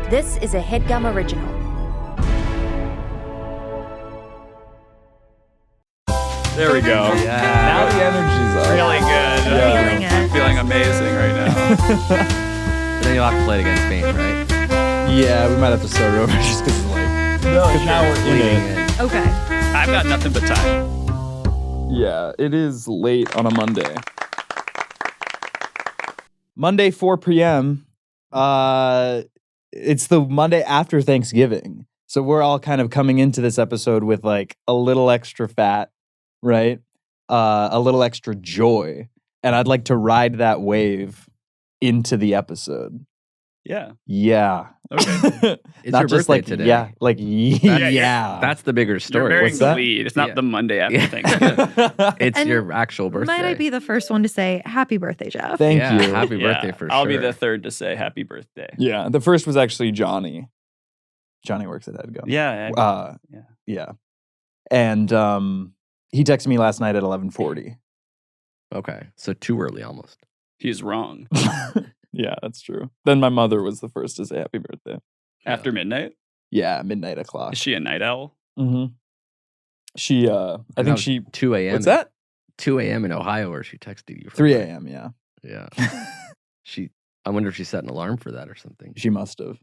This is a Headgum original. There we go. Yeah. Now the energy's up. Really good. Feeling it. I'm feeling amazing right now. But then you'll have to play it against Spain, right? Yeah, we might have to start it over just because now we're in it. Okay. I've got nothing but time. Yeah, it is late on a Monday. Monday, 4 p.m. It's the Monday after Thanksgiving. So we're all kind of coming into this episode with like a little extra fat, right? A little extra joy. And I'd like to ride that wave into the episode. Yeah. Yeah. Okay. It's Not your just birthday like, today. yeah, like, yeah. That's the bigger You're story. bearing What's the that? lead. It's not Yeah. the Monday after Yeah. Thanksgiving. It's And your actual birthday. Might I be the first one to say happy birthday, Geoff? Thank yeah, you. Happy Yeah, birthday for I'll sure. be the third to say happy birthday. Yeah, the first was actually Johnny. Johnny works at Headgum. Yeah. Yeah. And he texted me last night at 11:40. Okay, so too early almost. He's wrong. Yeah, that's true. Then my mother was the first to say happy birthday. After midnight? Yeah, midnight o'clock. Is she a night owl? Mm-hmm. She, I That think was she. 2 a.m. What's that? 2 a.m. in Ohio, where she texted you. 3 a.m. Yeah, Yeah. I wonder if she set an alarm for that or something. she must have.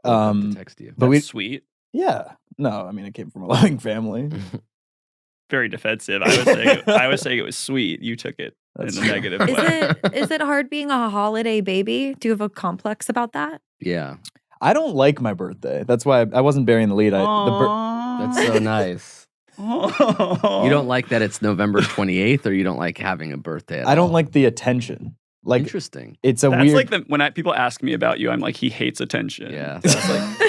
Woke up to text you. but That's we- sweet. Yeah, no, I mean it came from a loving family. Very defensive. I was saying it was sweet. You took it That's in a true. negative Is way. it hard being a holiday baby? Do you have a complex about that? Yeah, I don't like my birthday. That's why I wasn't bearing the lead. that's so nice. You don't like that it's November 28th, or you don't like having a birthday at I don't all? like the attention. Like Interesting. it's a That's weird. like when people ask me about you, I'm like, he hates attention. Yeah.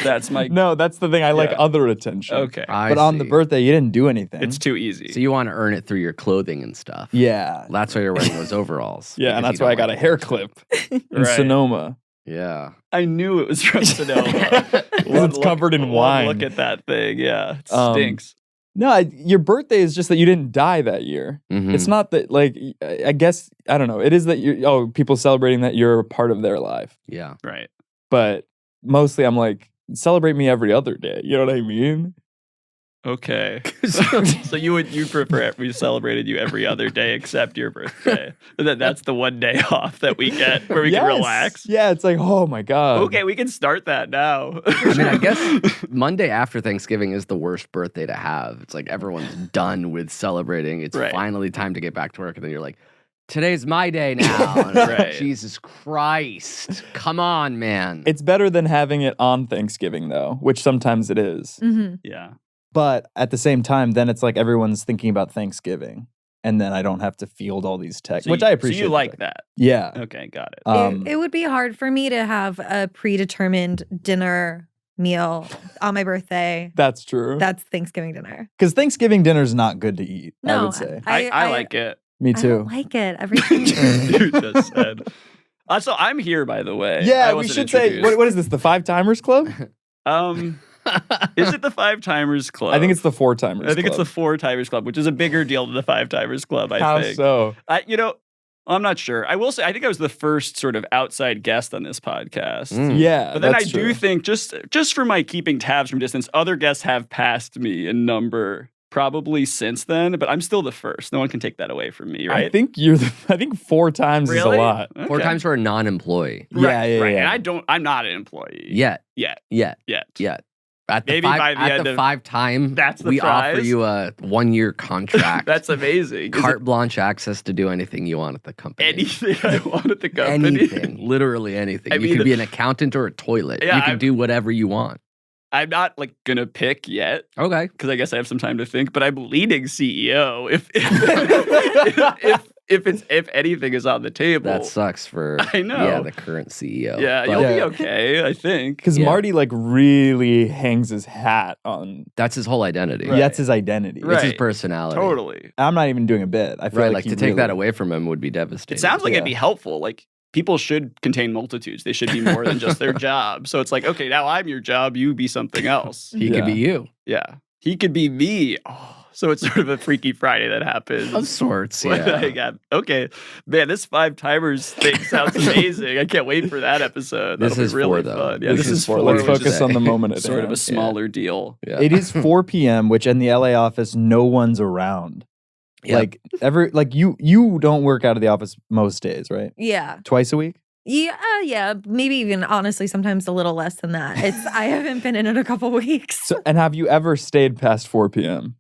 That's my. No, that's the thing. I like Yeah. other attention. Okay. But on the birthday, you didn't do anything. It's too easy. So you want to earn it through your clothing and stuff. Yeah. That's why you're wearing those overalls. Yeah, and because that's you why I don't got a like hair attention. clip in Right. Sonoma. Yeah. I knew it was from Sonoma. It's covered in wine. Look at that thing. Yeah. It Um, stinks. No, your birthday is just that you didn't die that year. Mhm. It's not that, like, I guess, I don't know. It is that people celebrating that you're a part of their life. Yeah. Right. But mostly I'm like, celebrate me every other day. You know what I mean? Okay. So you prefer if we celebrated you every other day except your birthday. That's the one day off that we get where we can Yes. relax. Yeah, it's like, oh my God. Okay, we can start that now. I mean, I guess Monday after Thanksgiving is the worst birthday to have. It's like everyone's done with celebrating. It's Right. finally time to get back to work. And then you're like, today's my day now. And it's like, Right. Jesus Christ. Come on, man. It's better than having it on Thanksgiving, though, which sometimes it is. Mm-hmm. Yeah. But at the same time, then it's like everyone's thinking about Thanksgiving. And then I don't have to field all these texts, which I appreciate. So you like that. Yeah. Okay, got it. It would be hard for me to have a predetermined dinner meal on my birthday. That's true. That's Thanksgiving dinner. Because Thanksgiving dinner's not good to eat, I No, would say. I like it. Me I too. don't like it. Everything. You just said. So I'm here, by the way. I Yeah, we wasn't should say, introduced. what is this, the 5 Timers Club? Is it the 5 Timers Club? I think it's the 4 Timers I think it's the Club. 4 Timers Club, which is a bigger deal than the 5 Timers Club, I How think. so? I'm not sure. I will say, I think I was the first sort of outside guest on this podcast. Mm. Yeah, But then I that's do true. think, just from my keeping tabs from distance, other guests have passed me in number probably since then, but I'm still the first. No one can take that away from me, right? I think I think 4 times is a Really? lot. Okay. 4 times for a non-employee. Yeah, yeah, right. yeah. And I'm not an employee. Yet. Yet. At the Maybe by the end of- 5 time, That's the we offer prize? you a 1-year contract. That's amazing. Is carte blanche access to do anything you want at the company. it anything I want at the company? Anything, literally anything. I You mean, could be an accountant or a toilet. Yeah, you can I'm- do whatever you want. I'm not like gonna pick yet Okay. because I guess I have some time to think. But I'm leading CEO if anything is on the table. That sucks for I know. the current CEO. Yeah, But you'll be Yeah. okay. I think. Because Yeah. Marty like really hangs his hat on. that's his whole identity. Right. That's his identity. Right. It's his personality. Totally. I'm not even doing a bit. I feel Right, like like to take that away from him would be devastating. It sounds like it'd Yeah. be helpful. Like people should contain multitudes. They should be more than just their job. So it's like, okay, now I'm your job. You be something else. He could be you. Yeah, he could be me. Oh, So it's sort of a Freaky Friday that happens. Of sorts, When yeah. I got- okay, man, this 5 timers thing sounds amazing. I can't wait for that episode. This That'll is be really 4, though. fun. Yeah, This is 4. Let's which focus is on the moment at sort of a hand. smaller deal. Yeah. It is 4 p.m., which in the LA office, no one's around. Yep. Like you don't work out of the office most days, right? Yeah. Twice a week? Yeah. Maybe even honestly, sometimes a little less than that. I haven't been in it a couple weeks. So, and have you ever stayed past 4 p.m.?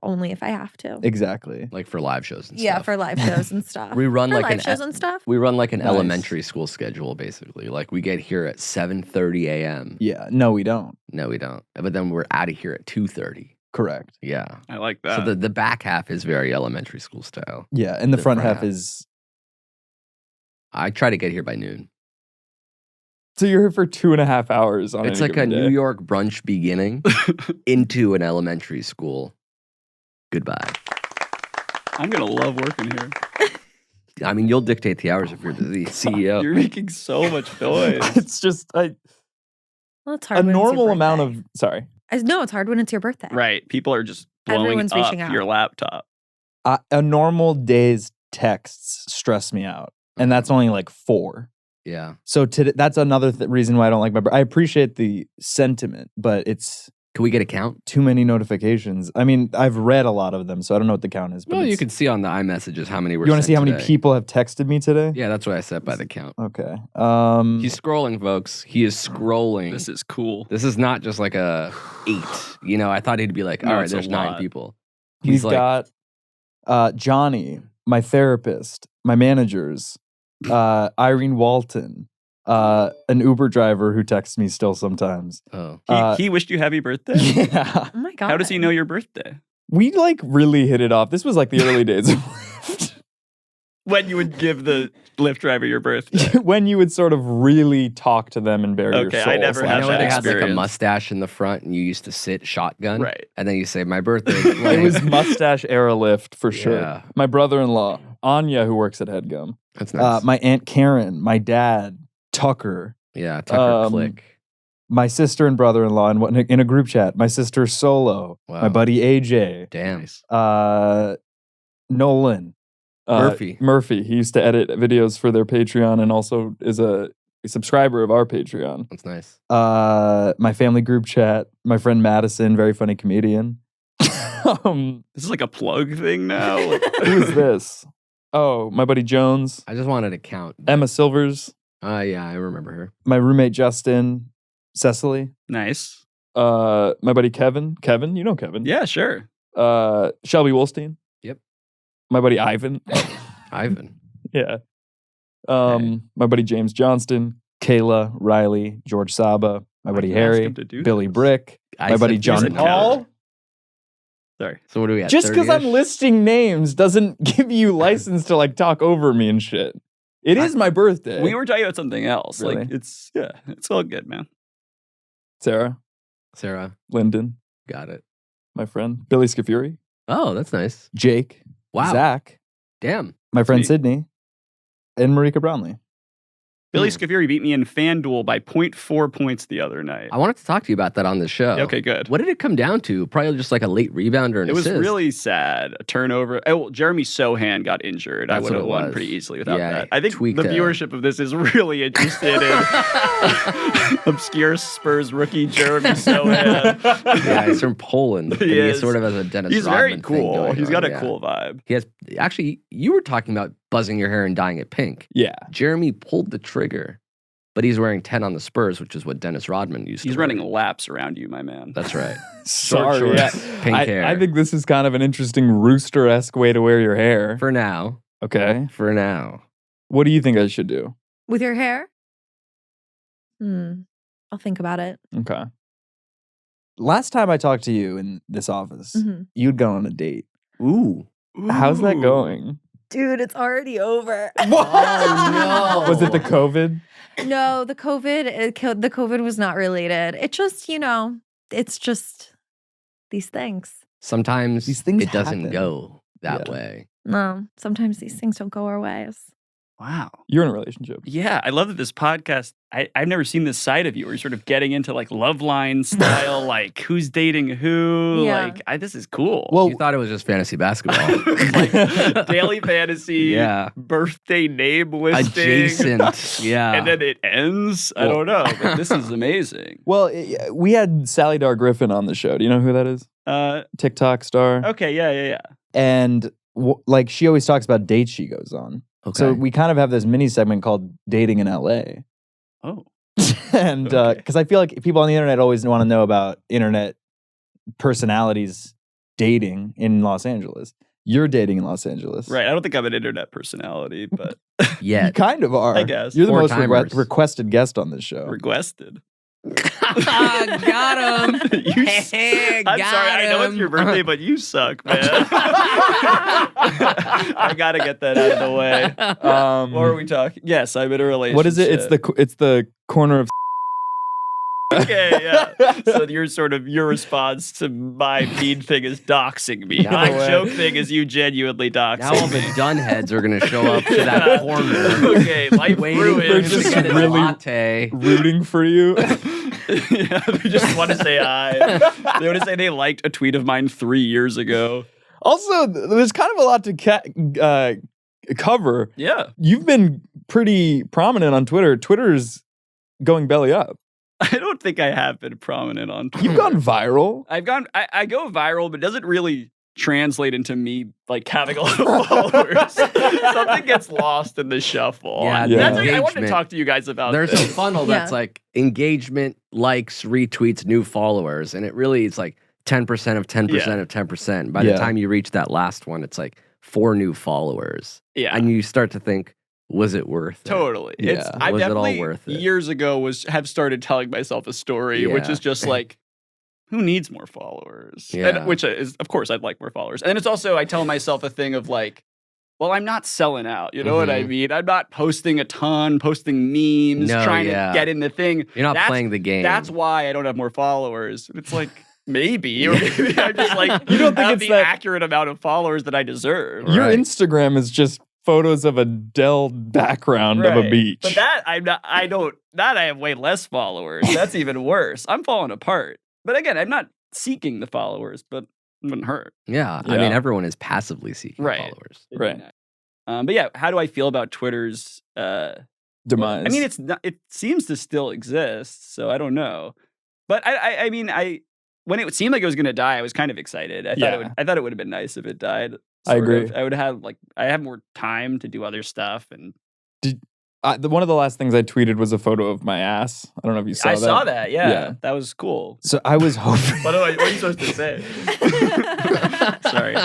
Only if I have to. Exactly. Like for live shows and Yeah, stuff. for live shows and stuff. We run for like live shows and stuff. We run like an Nice. elementary school schedule, basically. Like we get here at 7:30 a.m. Yeah. No, we don't. No, we don't. But then we're out of here at 2:30. Correct. Yeah. I like that. So the back half is very elementary school style. Yeah. And the The front front half half. is. I try to get here by noon. So you're here for 2.5 hours on It's any like a given day. New York brunch beginning into an elementary school. Goodbye. I'm gonna love working here. I mean, you'll dictate the hours if you're the CEO. You're making so much noise. It's just Well, it's hard. a when it's your normal amount birthday. of. Sorry. No, it's hard when it's your birthday. Right. People are just blowing Everyone's up reaching out. your laptop. A normal day's texts stress me out. And that's only like 4. Yeah. So that's another reason why I don't like I appreciate the sentiment, but it's Can we get a count? too many notifications. I mean, I've read a lot of them, so I don't know what the count is. But Well, you it's- can see on the iMessages how many were You want to sent see how many today. people have texted me today? Yeah, that's what I set by the count. Okay. He's scrolling, folks. He is scrolling. This is cool. This is not just like a 8. You know, I thought he'd be like, No, all right, it's a there's 9 lot. people. We've He's like, got Johnny, my therapist, my managers, Irene Walton, an Uber driver who texts me still sometimes. oh, He wished you happy birthday. Yeah. Oh my god. How does he know your birthday? We like really hit it off. This was like the early days of Lyft. When you would give the Lyft driver your birthday. When you would sort of really talk to them and bare your Okay, I soul. never you had know that when they had like a experience. mustache in the front and you used to sit shotgun? Right. And then you say, my birthday. It was mustache era Lyft for sure. Yeah. My brother-in-law, Anya, who works at Headgum. That's nice. My Aunt Karen, my dad, Tucker, yeah, Tucker Click. my sister and brother-in-law in a group chat. My sister Solo, my Wow. buddy AJ, Damn. Nolan, Murphy. He used to edit videos for their Patreon and also is a subscriber of our Patreon. That's nice. My family group chat. My friend Madison, very funny comedian. This is like a plug thing now. Like, Who is this? Oh, my buddy Jones, I just wanted to count. Emma Silvers, Yeah, I remember her. my roommate Justin, Cecily, nice. my buddy Kevin. Kevin, you know Kevin. Yeah, sure. Shelby Wolstein. Yep. My buddy Ivan. Ivan. Yeah. Okay. My buddy James Johnston, Kayla, Riley, George Saba, my buddy I can ask Harry, him to do Billy this. Brick, I my buddy said John said no. Paul. Sorry. So what do we at? Just because I'm 30-ish? listing names doesn't give you license to like talk over me and shit. It is my birthday. We were talking about something else. Like Really? it's it's all good, man. Sarah, Sarah. Lyndon, Got it. my friend, Billy Scafuri, Oh, that's nice. Jake, Wow. Zach, Damn. my friend Neat. Sydney, and Marika Brownlee. Billy Scafuri beat me in FanDuel by 0.4 points the other night. I wanted to talk to you about that on the show. Okay, good. What did it come down to? Probably just like a late rebound or an It was assist. really sad. A turnover. Oh, well, Jeremy Sohan got injured. I That's would have what it won was. pretty easily without Yeah, that. I think tweaked the a- viewership of this is really interested in obscure Spurs rookie Jeremy Sohan. Yeah, he's from Poland. He and he is. sort of has a Dennis He's Rodman very thing cool. going He's on, got a yeah. cool vibe. He has actually. You were talking about buzzing your hair and dyeing it pink. Yeah. Jeremy pulled the trigger, but he's wearing 10 on the Spurs, which is what Dennis Rodman used to. He's wear. running laps around you, my man. That's right. Sorry. shorts, yeah. pink hair. I think this is kind of an interesting rooster-esque way to wear your hair. For now. Okay. For now. What do you think I should do? With your hair? I'll think about it. Okay. Last time I talked to you in this office, Mhm. you'd gone on a date. Ooh. How's that Ooh. going? Dude, it's already over. Oh, no. Was it the COVID? No, the COVID was not related. It just, it's just these things. Sometimes These things it doesn't happen. go that Yeah. way. No, sometimes these things don't go our ways. Wow. You're in a relationship. Yeah, I love that this podcast, I've never seen this side of you where you're sort of getting into like love line style, like who's dating who. Yeah. Like, this is cool. Well, You thought it was just fantasy basketball. like daily fantasy, Yeah. birthday name listing. Adjacent. Yeah. And then it ends. I don't know, but this is amazing. Well, we had Sally Dar Griffin on the show. Do you know who that is? TikTok star. Okay, yeah. And like she always talks about dates she goes on. Okay. So we kind of have this mini segment called Dating in LA. Oh. And because I feel like people on the internet always want to know about internet personalities dating in Los Angeles. You're dating in Los Angeles. Right. I don't think I'm an internet personality, but You Yet. kind of are. I guess. You're the most Four-timers. requested guest on this show. requested. Got him. You Hey, I'm got sorry, I know it's him. your birthday, but you suck, man. I gotta get that out of the way. What were we talking? Yes, I'm in a relationship. What is it? It's the corner of Okay, yeah. So your response to my mean thing is doxing me. Now My way. joke thing is you genuinely doxing Now all the me. dun heads are going to show up to that corner. Okay, life Waiting ruined. for him to just get his really- latte. rooting for you. Yeah, they just want to say hi. They want to say they liked a tweet of mine 3 years ago. Also, there's kind of a lot to cover. Yeah. You've been pretty prominent on Twitter. Twitter's going belly up. I don't think I have been prominent on Twitter. You've gone viral. I go viral, but it doesn't really translate into me like having a lot of followers. Something gets lost in the shuffle. Yeah, the That's like, I wanted to engagement. talk to you guys about There's this. a funnel that's Yeah. like engagement, likes, retweets, new followers. And it really is like 10% of 10% of 10%. By the Yeah. time you reach that last one, it's like 4 new followers. Yeah. And you start to think, was it worth it? Totally. Yeah. I Was it all definitely worth it? years ago have started telling myself a story, which Yeah. is just like, who needs more followers? Yeah. And, which is, of course, I'd like more followers. And then it's also, I tell myself a thing of like, well, I'm not selling out. You know what I Mhm. mean? I'm not posting a ton, posting memes, No, trying yeah. to get in the thing. You're not That's- playing the game. That's why I don't have more followers. It's like, maybe. Or maybe I'm just like, You don't think have it's the that- accurate amount of followers that I deserve. Your Right. Instagram is just photos of a Dell background of a Right. beach. But that I have way less followers. That's even worse. I'm falling apart. But again, I'm not seeking the followers, but it wouldn't hurt. Yeah. I Yeah. mean, everyone is passively seeking Right. followers. It'd be Right. nice. But yeah, how do I feel about Twitter's Demise. I mean, it's not, it seems to still exist, so I don't know. But I mean, when it seemed like it was going to die, I was kind of excited. I thought it would have been nice if it died. I sort agree. of. I would have I have more time to do other stuff, and one of the last things I tweeted was a photo of my ass. I don't know if you saw I that. saw that. Yeah, Yeah. that was cool. So I was hoping. What are you supposed to say? Sorry.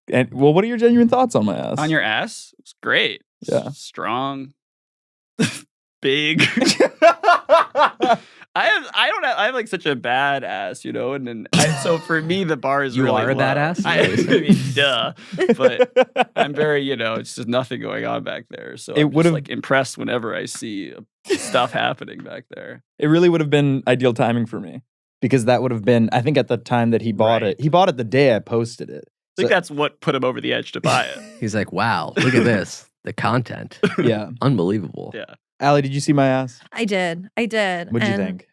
And well, what are your genuine thoughts on my ass? On your ass, it's great. Yeah. Strong, big. I have like such a bad ass, you know, and then so for me the bar is You really are that low. ass? I mean, duh. But I'm very, it's just nothing going on back there. So It I'm just would've- like impressed whenever I see stuff happening back there. It really would have been ideal timing for me because that would have been. I think at the time that he bought Right. it, he bought it the day I posted it. I think So- that's what put him over the edge to buy it. He's like, wow, look at this. The content. Yeah. Unbelievable. Yeah. Allie, did you see my ass? I did. What'd you And think?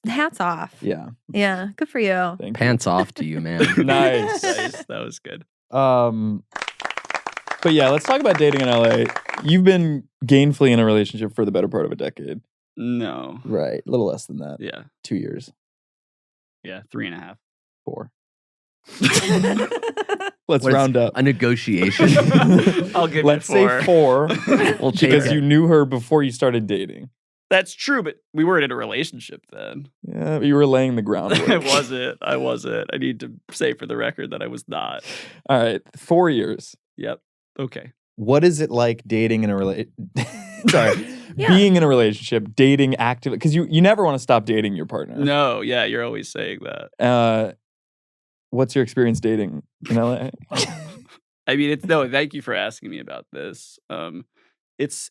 Hats off. Yeah. Yeah. Good for you. Thank Pants off to you, man. you. Nice. Nice. That was good. But yeah, let's talk about dating in LA. You've been gainfully in a relationship for the better part of a decade. No. Right. A little less than that. Yeah. 2 years. Yeah. 3.5. 4. Let's What is- round up. A negotiation. I'll give Let's it 4. say 4 We'll take because it. you knew her before you started dating. That's true, but we weren't in a relationship then. Yeah, but you were laying the groundwork. I wasn't. I need to say for the record that I was not. All right, 4 years. Yep. Okay. What is it like dating in a Sorry, Yeah. being in a relationship, dating actively? Because you never want to stop dating your partner. No, yeah, you're always saying that. What's your experience dating in LA? I mean, thank you for asking me about this. It's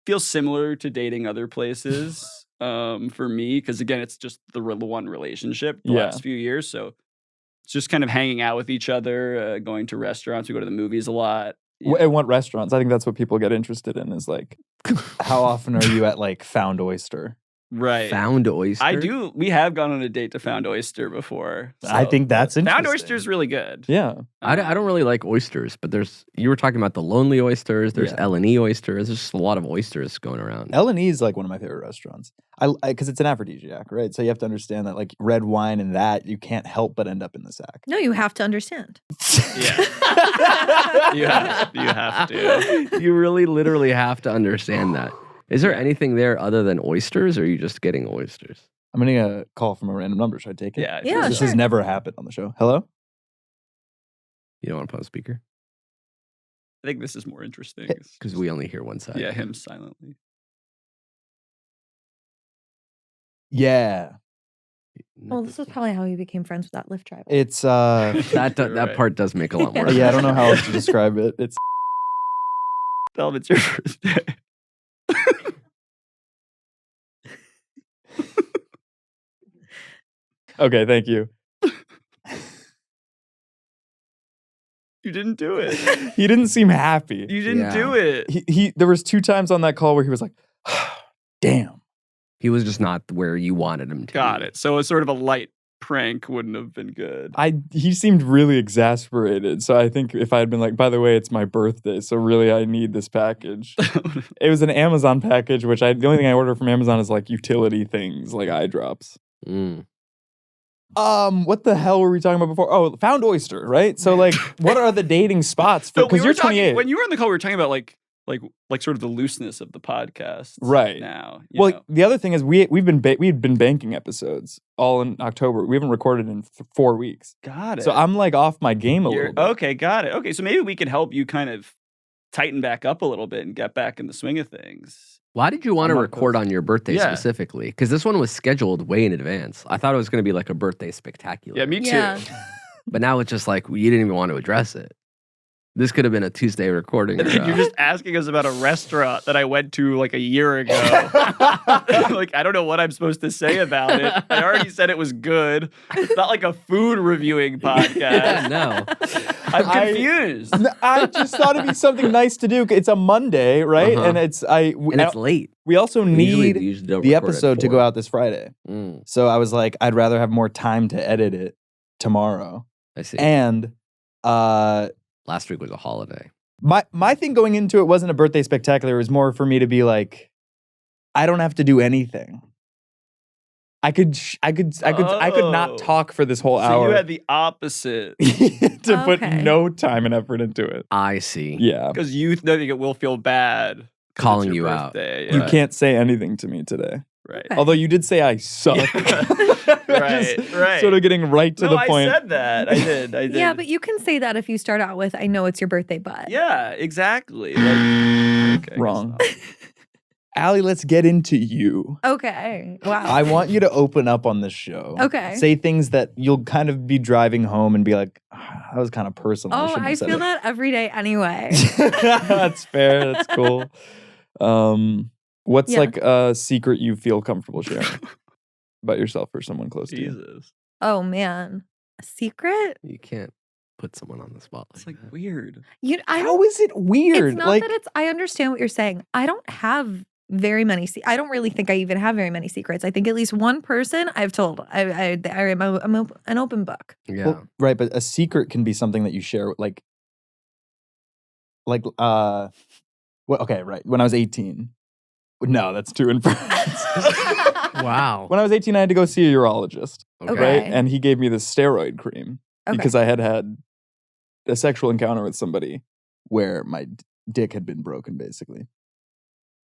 feels similar to dating other places for me because again, it's just the one relationship the Yeah. last few years, so it's just kind of hanging out with each other, going to restaurants. We go to the movies a lot. And what restaurants? I think that's what people get interested in is like, How often are you at like Found Oyster? Right. Found oyster. I do. We have gone on a date to Found Oyster before. I think that's interesting. Found Oyster is really good. yeah. I don't really like oysters, but you were talking about the lonely oysters. There's Yeah. L&E oysters. There's just a lot of oysters going around. L&E is like one of my favorite restaurants. Because it's an aphrodisiac, right? So you have to understand that like red wine and that you can't help but end up in the sack. No, you have to understand. Yeah. You have to. You really literally have to understand that. Is there anything there other than oysters, or are you just getting oysters? I'm getting a call from a random number. Should I take it? Yeah. Yeah, This sure. has never happened on the show. Hello? You don't want to put on speaker? I think this is more interesting. Because we only hear one side. Yeah, him silently. Yeah. Well, this was probably how we became friends with that Lyft driver. It's that Right. part does make a lot more sense. yeah, I don't know how else to describe it. It's Tell him it's your first day. Okay, thank you. You didn't do it. He didn't seem happy. You didn't Yeah. do it. He there was 2 times on that call where he was like, damn. He was just not where you wanted him to. Got be. it. So a sort of a light prank wouldn't have been good. He seemed really exasperated. So I think if I had been like, by the way, it's my birthday, so really I need this package. It was an Amazon package, which the only thing I order from Amazon is like utility things, like eye drops. Mm. what the hell were we talking about before? Oh, Found Oyster, right? So like, what are the dating spots? So Because we were you're talking- 28. When you were on the call, we were talking about like sort of the looseness of the podcast. Right. Now. Well, know. the other thing is we had been banking episodes all in October. We haven't recorded in 4 weeks. Got it. So I'm like off my game a You're- little bit. Okay, got it. Okay, so maybe we could help you kind of tighten back up a little bit and get back in the swing of things. Why did you want to I'm not record opposed. on your birthday Yeah. specifically? Because this one was scheduled way in advance. I thought it was going to be like a birthday spectacular. Yeah, me too. Yeah. But now it's just like you didn't even want to address it. This could have been a Tuesday recording. And or, then you're just asking us about a restaurant that I went to like a year ago. Like, I don't know what I'm supposed to say about it. I already said it was good. It's not like a food reviewing podcast. no. I'm confused. I just thought it'd be something nice to do. It's a Monday, right? Uh-huh. And it's And it's late. we also Usually need don't the record at episode to 4. go out this Friday. Mm, So I was like, I'd rather have more time to edit it tomorrow. I see. And Last week was a holiday. my thing going into it wasn't a birthday spectacular. It was more for me to be like, I don't have to do anything. I could not Oh. talk for this whole So hour. you had the opposite To put Okay. no time and effort into it. I see. Yeah. because you think it will feel bad 'cause it's Calling your you out. birthday. You Yeah, can't say anything to me today. right. Okay. Although you did say I suck. Right, Just right. Sort of getting right to No, the I point. said that. I did. Yeah, but you can say that if you start out with, I know it's your birthday, but. Yeah, exactly. Like, okay, I guess Wrong. not. Allie, let's get into you. Okay. Wow. I want you to open up on this show. Okay. Say things that you'll kind of be driving home and be like, "Ah, that was kind of personal. Oh, shouldn't I have said feel it." that every day anyway. That's fair. That's cool. What's Yeah. like a secret you feel comfortable sharing about yourself or someone close to you? Jesus. Oh, man. A secret? You can't put someone on the spot. It's Like like that. weird. I How don't. is it weird? It's not that it's. I understand what you're saying. I don't have very many. I don't really think I even have very many secrets. I think at least one person I've told. I'm an open book. Yeah. Well, right, but a secret can be something that you share, like, well, okay, right. When I was 18, no, that's too inference. Wow. When I was 18, I had to go see a urologist, Okay. right? Okay. And he gave me this steroid cream Okay. because I had had a sexual encounter with somebody where my dick had been broken, basically.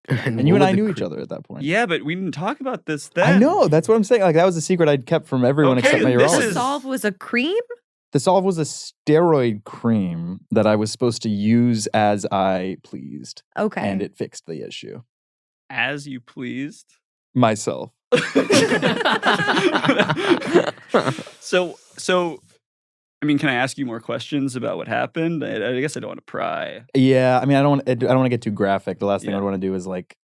And you what and I would the knew each cre- other at that point. Yeah, but we didn't talk about this then. I know. That's what I'm saying. Like, that was a secret I'd kept from everyone Okay, except my this urologist. The is- solve was a cream. The solve was a steroid cream that I was supposed to use as I pleased, Okay. and it fixed the issue. As you pleased. Myself. So, I mean, can I ask you more questions about what happened? I guess I don't want to pry. Yeah, I mean, I don't want to get too graphic. The last thing Yeah. I'd want to do is like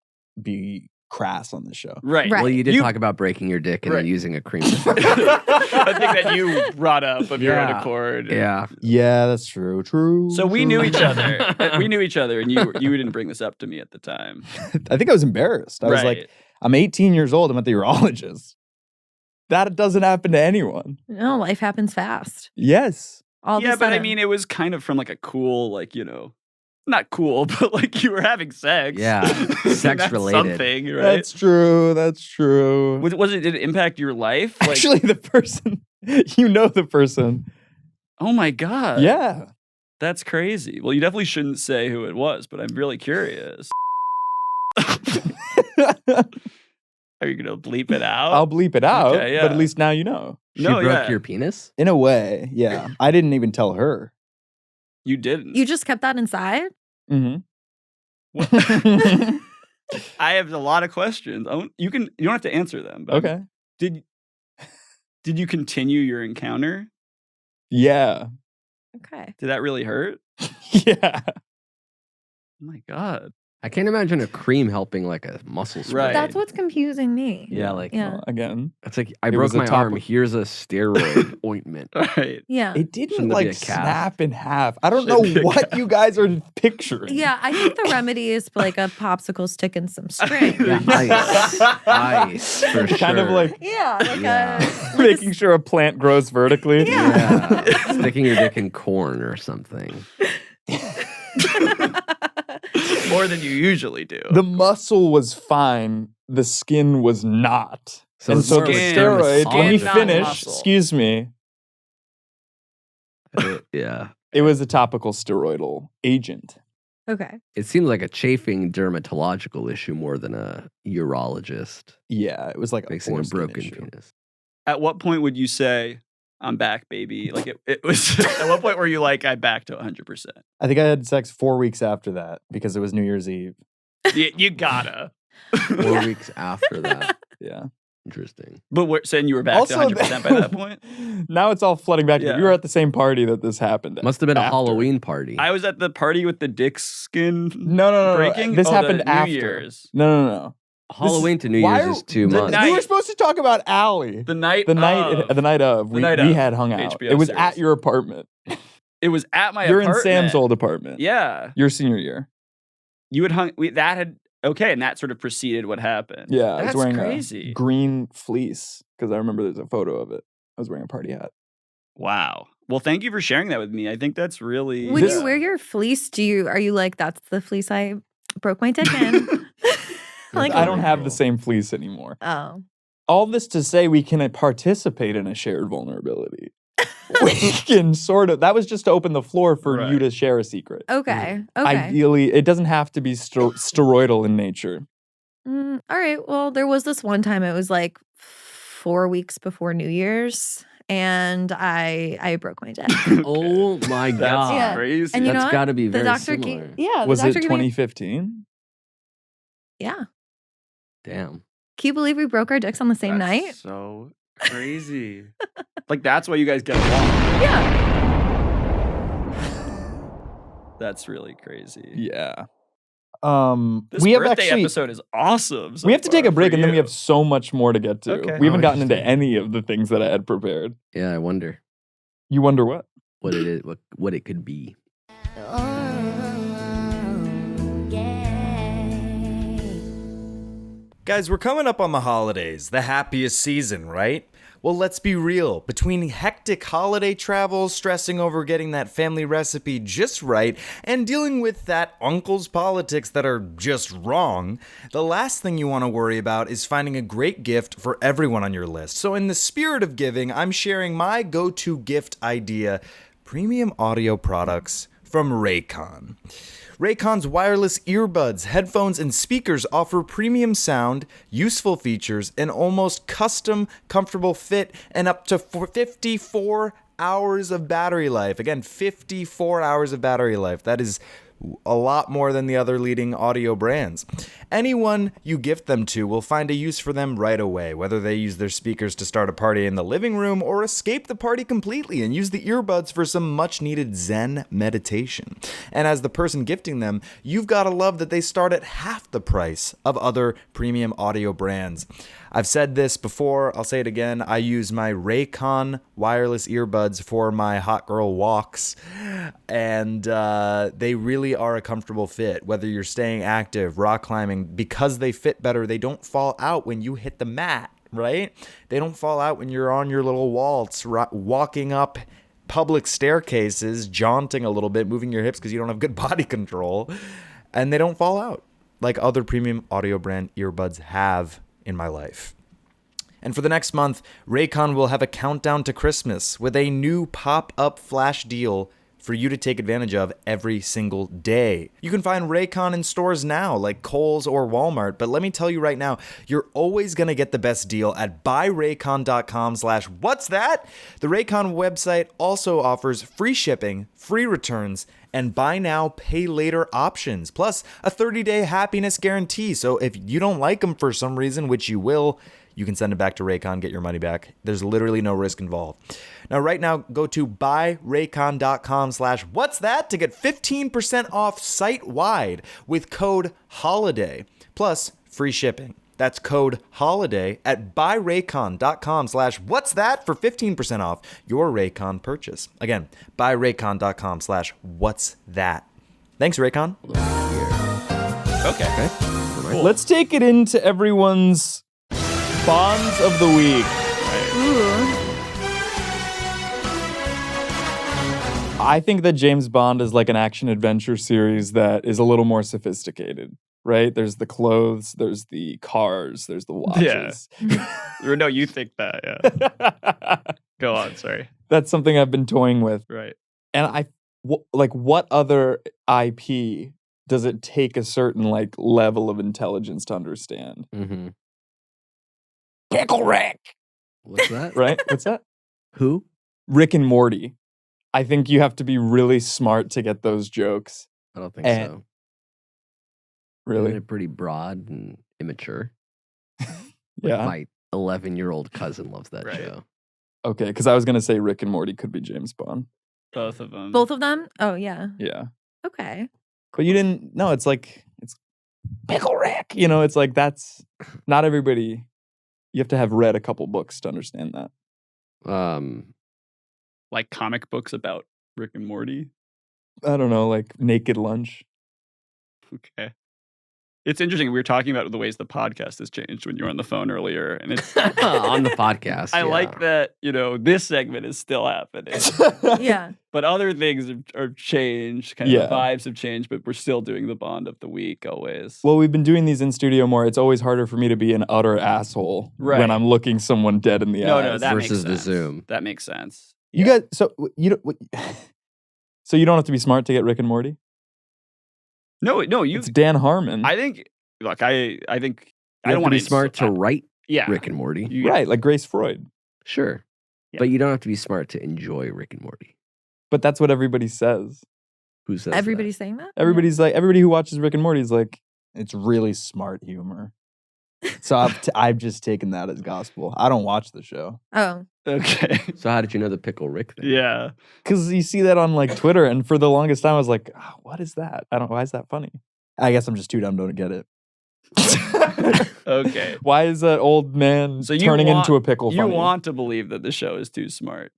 be crass on the show. Right. Right. Well, you did talk about breaking your dick and then Right. using a cream. I think that you brought up of your own Yeah. accord. Yeah. Yeah, that's true. True. So we knew true. each other. We knew each other, and you didn't bring this up to me at the time. I think I was embarrassed. I was Right. like, I'm 18 years old. I'm at the urologist. That doesn't happen to anyone. No, life happens fast. Yes. All of a Yeah, but I sudden. mean, it was kind of from like a cool, like, not cool, but like you were having sex. Yeah, And sex that's related. something, right? That's true. That's true. Did it impact your life? Like, Actually, the person, the person. oh my God. Yeah. That's crazy. Well, you definitely shouldn't say who it was, but I'm really curious. Are you going to bleep it out? I'll bleep it out, Okay, yeah. but at least now you know. She No, broke yeah. your penis? In a way, yeah. I didn't even tell her. You didn't. You just kept that inside? Mm-hmm. I have a lot of questions. You don't have to answer them. But Okay. Did you continue your encounter? Yeah. Okay. Did that really hurt? Yeah. Oh my God. I can't imagine a cream helping like a muscle spring. Right. That's what's confusing me. Yeah, like Yeah. Well, again, it's like I It broke was a my arm. topic. Here's a steroid ointment. All right. Yeah. it didn't Shouldn't there be like a cast? snap in half. I don't Shouldn't know be a what cast. you guys are picturing. Yeah, I think the remedy is like a popsicle stick and some string. Yeah, ice for sure. Kind of like Yeah, like Yeah. a making sure a plant grows vertically. Yeah. Yeah. Sticking your dick in corn or something. More than you usually do. The muscle was fine. The skin was not. So and it's so more the of a steroid, let me Skin, not finish. muscle. Excuse me. Yeah. It was a topical steroidal agent. Okay. It seems like a chafing dermatological issue more than a urologist Yeah, it was like fixing a foreskin broken issue. penis. At what point would you say, I'm back, baby? Like it was, at what point were you like, I'm back to 100%? I think I had sex 4 weeks after that because it was New Year's Eve. You gotta. 4 weeks after that. Yeah. Interesting. But we're saying you were back to 100% by that point? Now it's all flooding back to Yeah. you. You were at the same party that this happened at. Must have been a after. Halloween party. I was at the party with the dick skin No. breaking. This Oh, happened the New after. Year's. No. Halloween to New Why Year's are- is 2 the- months. night- We were supposed to talk about Allie. The night The night of. The We night of had hung out. HBO It was series. at your apartment. It was at my You're apartment. in Sam's old apartment. Yeah. Your senior year. You had okay, and that sort of preceded what happened. Yeah. I That's was wearing crazy. a green fleece because I remember there's a photo of it. I was wearing a party hat. Wow. Well, thank you for sharing that with me. I think that's really When This- you wear your fleece, are you like, that's the fleece I broke my dick in? Like, I don't have the same fleece anymore. Oh. All this to say we can participate in a shared vulnerability. We can sort of, that was just to open the floor for Right. you to share a secret. Okay. Okay. Ideally, it doesn't have to be steroidal in nature. All right. Well, there was this one time, it was like 4 weeks before New Year's, and I broke my dick. Oh my That's god. Yeah. crazy. And you know That's what? got to be The very doctor similar. yeah. Was the it doctor gave me- 2015? Yeah. Damn. Can you believe we broke our dicks on the same That's night? So crazy. Like that's why you guys get along. Yeah. That's really crazy. Yeah. This we have birthday actually episode is awesome. so we have to take far a break for and then we you. have so much more to get to. Okay. We haven't Oh, gotten into interesting. any of the things that I had prepared. Yeah, I wonder You wonder what? what it is, what it could be. Guys, we're coming up on the holidays, the happiest season, right? Well, let's be real. Between hectic holiday travel, stressing over getting that family recipe just right, and dealing with that uncle's politics that are just wrong, the last thing you want to worry about is finding a great gift for everyone on your list. So in the spirit of giving, I'm sharing my go-to gift idea, premium audio products from Raycon. Raycon's wireless earbuds, headphones, and speakers offer premium sound, useful features, an almost custom, comfortable fit, and up to 54 hours of battery life. Again, 54 hours of battery life. That is a lot more than the other leading audio brands. Anyone you gift them to will find a use for them right away, whether they use their speakers to start a party in the living room or escape the party completely and use the earbuds for some much-needed Zen meditation. And as the person gifting them, you've got to love that they start at half the price of other premium audio brands. I've said this before, I'll say it again, I use my Raycon wireless earbuds for my hot girl walks, and they really are a comfortable fit, whether you're staying active, rock climbing, because they fit better, they don't fall out when you hit the mat, right? They don't fall out when you're on your little waltz, walking up public staircases, jaunting a little bit, moving your hips because you don't have good body control, and they don't fall out like other premium audio brand earbuds have in my life. And for the next month, Raycon will have a countdown to Christmas with a new pop-up flash deal for you to take advantage of every single day. You can find Raycon in stores now, like Kohl's or Walmart, but let me tell you right now, you're always gonna get the best deal at buyraycon.com/what's that? The Raycon website also offers free shipping, free returns, and buy now, pay later options, plus a 30-day happiness guarantee. So if you don't like them for some reason, which you will, you can send it back to Raycon, get your money back. There's literally no risk involved. Now, right now, go to buyraycon.com/what's that to get 15% off site-wide with code HOLIDAY, plus free shipping. That's code HOLIDAY at buyraycon.com/what's that for 15% off your Raycon purchase. Again, buyraycon.com/what's that. Thanks, Raycon. Okay. Cool. Let's take it into everyone's Bonds of the Week. Ooh. I think that James Bond is like an action-adventure series that is a little more sophisticated, right? There's the clothes, there's the cars, there's the watches. Or no, you think that, yeah. Go on, sorry. That's something I've been toying with. Right. And what other IP does it take a certain like level of intelligence to understand? Mm-hmm. Pickle Rick! What's that? Right? What's that? Who? Rick and Morty. I think you have to be really smart to get those jokes. I don't think And- so. Really? They're pretty broad and immature. Yeah. My 11-year-old cousin loves that Right. show. Okay, because I was going to say Rick and Morty could be James Bond. Both of them. Both of them? Oh, yeah. Yeah. Okay. But you didn't, no, it's Pickle Rick. You know, it's like that's not everybody. You have to have read a couple books to understand that. Like comic books about Rick and Morty. I don't know, like Naked Lunch. Okay. It's interesting. We were talking about the ways the podcast has changed when you were on the phone earlier. And it's on the podcast. I yeah. like that, this segment is still happening. Yeah. But other things are changed. Kind of the vibes have changed, but we're still doing the bond of the week always. Well, we've been doing these in studio more. It's always harder for me to be an utter asshole when I'm looking someone dead in the no, eyes. that versus makes the sense. Zoom. That makes sense. You guys, so you don't, so you don't have to be smart to get Rick and Morty? No, It's Dan Harmon. I think. Look, I think You I have don't to want be smart to write Yeah, Rick and Morty. Right, like Grace Freud. Sure. Yeah. But you don't have to be smart to enjoy Rick and Morty. But that's what everybody says. Who says Everybody's saying that? Everybody's like, everybody who watches Rick and Morty is like, It's really smart humor. So I've just taken that as gospel. I don't watch the show. Oh. Okay. that? So how did you know the Pickle Rick thing? Yeah. because you see that on like Twitter, and for the longest time I was like, oh, what is that? Why is that funny? I guess I'm just too dumb to get it. Okay. Why is that old man So you turning want- into a pickle You funny? want to believe that the show is too smart.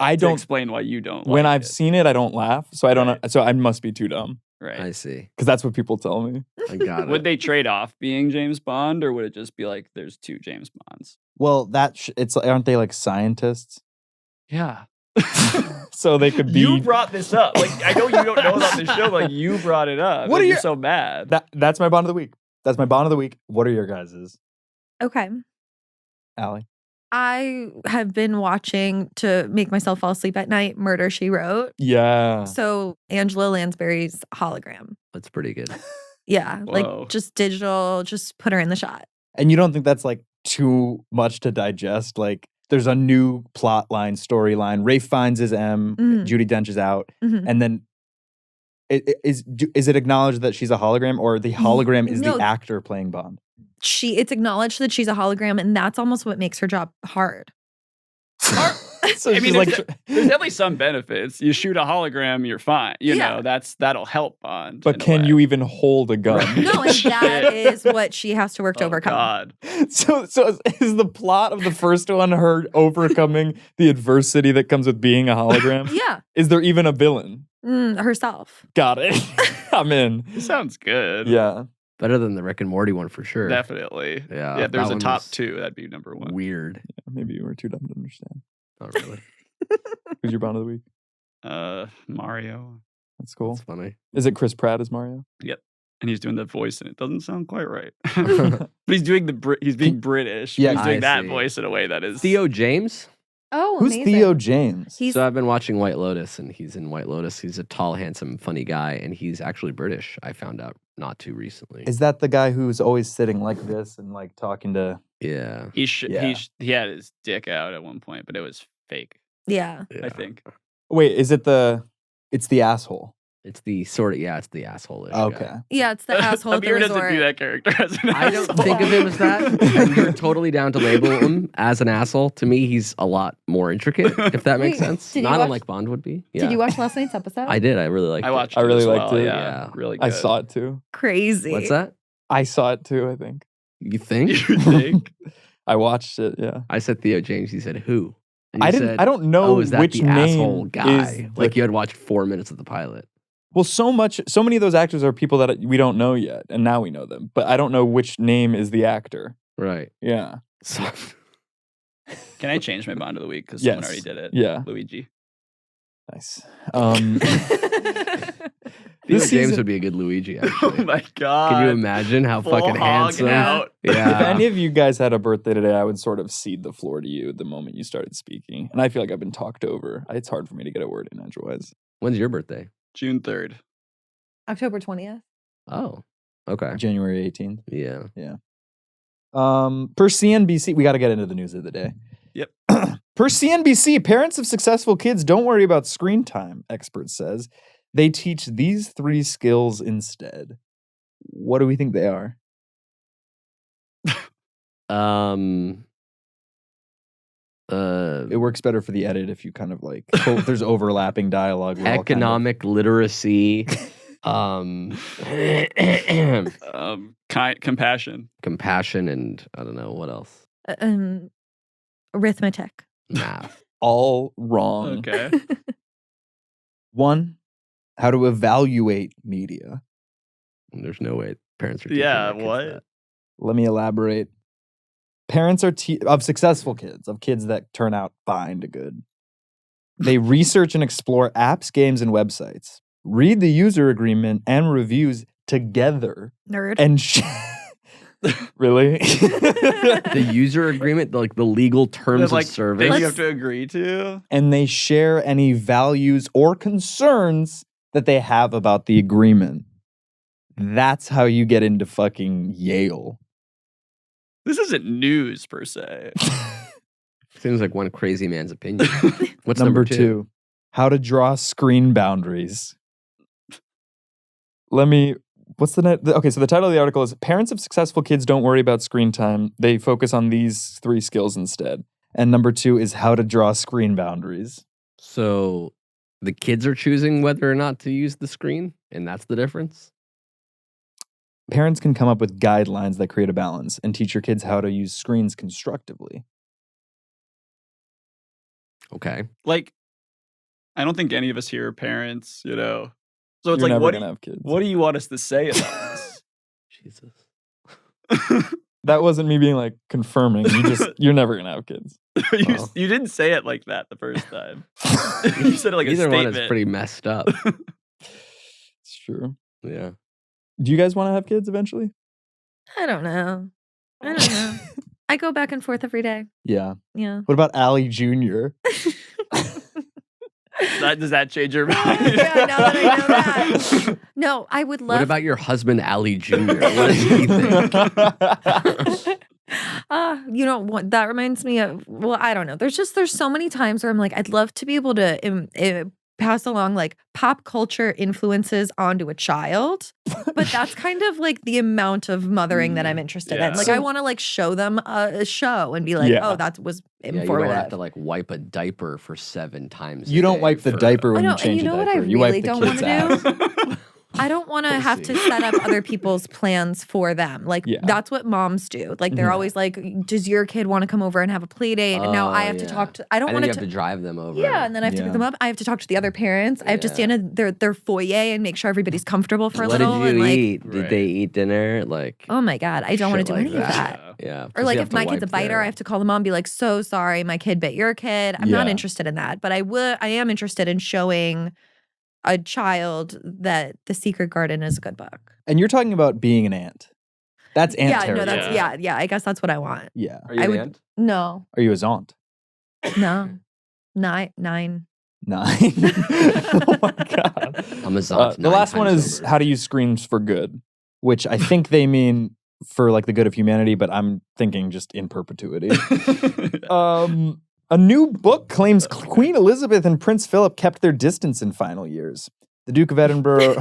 I To don't. explain why you don't. When like I've it. seen it, I don't laugh. So I don't. Right. So I must be too dumb Right. I see. because that's what people tell me. I got it. Would they trade off being James Bond, or would it just be like there's two James Bonds? Well, aren't they like scientists? Yeah. So they could be. You brought this up. Like I know you don't know about this show, but like you brought it up. What and are you're your- so mad? That's my bond of the week. That's my bond of the week. What are your guys's? Okay. Allie? I have been watching to make myself fall asleep at night Murder, She Wrote. Yeah. So Angela Lansbury's hologram. That's pretty good. Yeah. Whoa. Like just digital, just put her in the shot. And you don't think that's like too much to digest? Like there's a new plot line, storyline. Rafe finds his M, Mhm. Judi Dench is out, Mhm. and then Is it acknowledged that she's a hologram, or the hologram is No. the actor playing Bond? It's acknowledged that she's a hologram, and that's almost what makes her job hard. So I mean, she's there's, like, there's definitely some benefits. You shoot a hologram, you're fine. You Yeah. know, that'll help Bond. But in a can way. you even hold a gun? No, and that is what she has to work to Oh, overcome. God. So is the plot of the first one her overcoming the adversity that comes with being a hologram? Yeah, Is there even a villain? herself. Got it. I'm in. It sounds good. Yeah. Better than the Rick and Morty one for sure. Definitely. Yeah, Yeah, if there's that a one top was 2, that'd be number 1. Weird. Maybe you were too dumb to understand. Not really. Who's your Bond of the week? Mario. That's cool. That's funny. Is it Chris Pratt as Mario? And he's doing the voice, and it doesn't sound quite right. But he's doing he's being British. But Yeah, he's doing I that see. voice in a way that is Theo James. Oh, who's amazing. Theo James? He's So I've been watching White Lotus, and he's in White Lotus. He's a tall, handsome, funny guy, and he's actually British. I found out not too recently. Is that the guy who's always sitting like this and like talking to? Yeah. Yeah. he had his dick out at one point, but it was fake. yeah. I think. Wait, is it the It's the asshole. It's the sort of, it's the asshole. Okay. Yeah, it's the asshole at the Amir doesn't resort. do that character as an I don't asshole. think of him as that. And you're totally down to label him as an asshole. To me, he's a lot more intricate, if that makes Wait, sense. did you Not watch- unlike Bond would be. Yeah. Did you watch last night's episode? I did. I really liked I watched I it really as liked well. it. Yeah, really good. I saw it too. Crazy. it. What's that? I saw it too, I think. You think? You think? I watched it, yeah. I said Theo James. He said who? And I you didn't said, I don't know oh, is that which the name asshole guy? is Like the- you had watched 4 minutes of the pilot. Well, so many of those actors are people that we don't know yet, and now we know them. But I don't know which name is the actor. Right. Yeah. So Can I change my Bond of the week? Because Yes. someone already did it. Yeah. Luigi. Nice. Theo This James season- would be a good Luigi, Oh actually. my God. Can you imagine how Full fucking hog handsome? out. If Yeah. any of you guys had a birthday today, I would sort of cede the floor to you the moment you started speaking. And I feel like I've been talked over. It's hard for me to get a word in edgewise. When's your birthday? June 3rd. October 20th. Oh, okay. January 18th. Yeah. Per CNBC, we got to get into the news of the day. Yep. Per CNBC, parents of successful kids don't worry about screen time, expert says. They teach these 3 skills instead. What do we think they are? It works better for the edit if you kind of like, there's overlapping dialogue. We're all kind of- Economic literacy, Compassion. compassion, and I don't know what else. Arithmetic. Math. All wrong. Okay. 1, how to evaluate media. There's no way parents are teaching Yeah, their kids what? that. Let me elaborate. Parents are of successful kids, of kids that turn out fine to good. They research and explore apps, games, and websites. Read the user agreement and reviews together Nerd. and Really? The user agreement, like the legal terms Like, of service. things you have to agree to. and they share any values or concerns that they have about the agreement. That's how you get into fucking Yale. This isn't news per se. Seems like one crazy man's opinion. What's Number number 2, how to draw screen boundaries. What's the net? Okay, so the title of the article is Parents of Successful Kids Don't Worry About Screen Time. They focus on these 3 skills instead. And number 2 is how to draw screen boundaries. So the kids are choosing whether or not to use the screen, and that's the difference. Parents can come up with guidelines that create a balance and teach your kids how to use screens constructively. Okay. Like, I don't think any of us here are parents, you know. So it's You're like, never what gonna have kids. do you want us to say about this? Jesus. That wasn't me being like confirming. You're never gonna have kids. Wow. you didn't say it like that the first time. You said it like Either a one statement. is pretty messed up. It's true. Yeah. Do you guys want to have kids eventually? I don't know. I go back and forth every day. Yeah. Yeah. What about Allie Jr.? Does that change your mind? Yeah, now that I know that. No, I would love. What about your husband, Allie Jr.? What does he think? You know what? That reminds me of. Well, I don't know. There's so many times where I'm like, I'd love to be able to pass along like pop culture influences onto a child, but that's kind of like the amount of mothering that I'm interested in. Like I want to like show them a show and be like, oh, that was informative. You don't have to like wipe a diaper for 7 times. You don't wipe the diaper when you and change you know a what diaper. I You wipe really the don't want kid's to do? I don't want to have to set up other people's plans for them. Like that's what moms do. Like they're always like, "Does your kid want to come over and have a play date?" And now I have to talk to. I don't want to. You to have to drive them over. Yeah, and then I have to pick them up. I have to talk to the other parents. I have to stand in their foyer and make sure everybody's comfortable for a little. What did you and, eat? Did they eat dinner? Like, oh my god, I don't want to do any of that. Yeah. Or like if my kid's a biter, I have to call the mom and be like, "So sorry, my kid bit your kid." I'm not interested in that, but I am interested in showing a child that The Secret Garden is a good book. And you're talking about being an aunt. That's aunt territory. No, that's I guess that's what I want. Yeah. Are you an aunt? No. Are you his aunt? No. 9. 9. Oh my god. I'm his aunt. The last one is how to use screens for good, which I think they mean for like the good of humanity, but I'm thinking just in perpetuity. A new book claims Queen Elizabeth and Prince Philip kept their distance in final years. The Duke of Edinburgh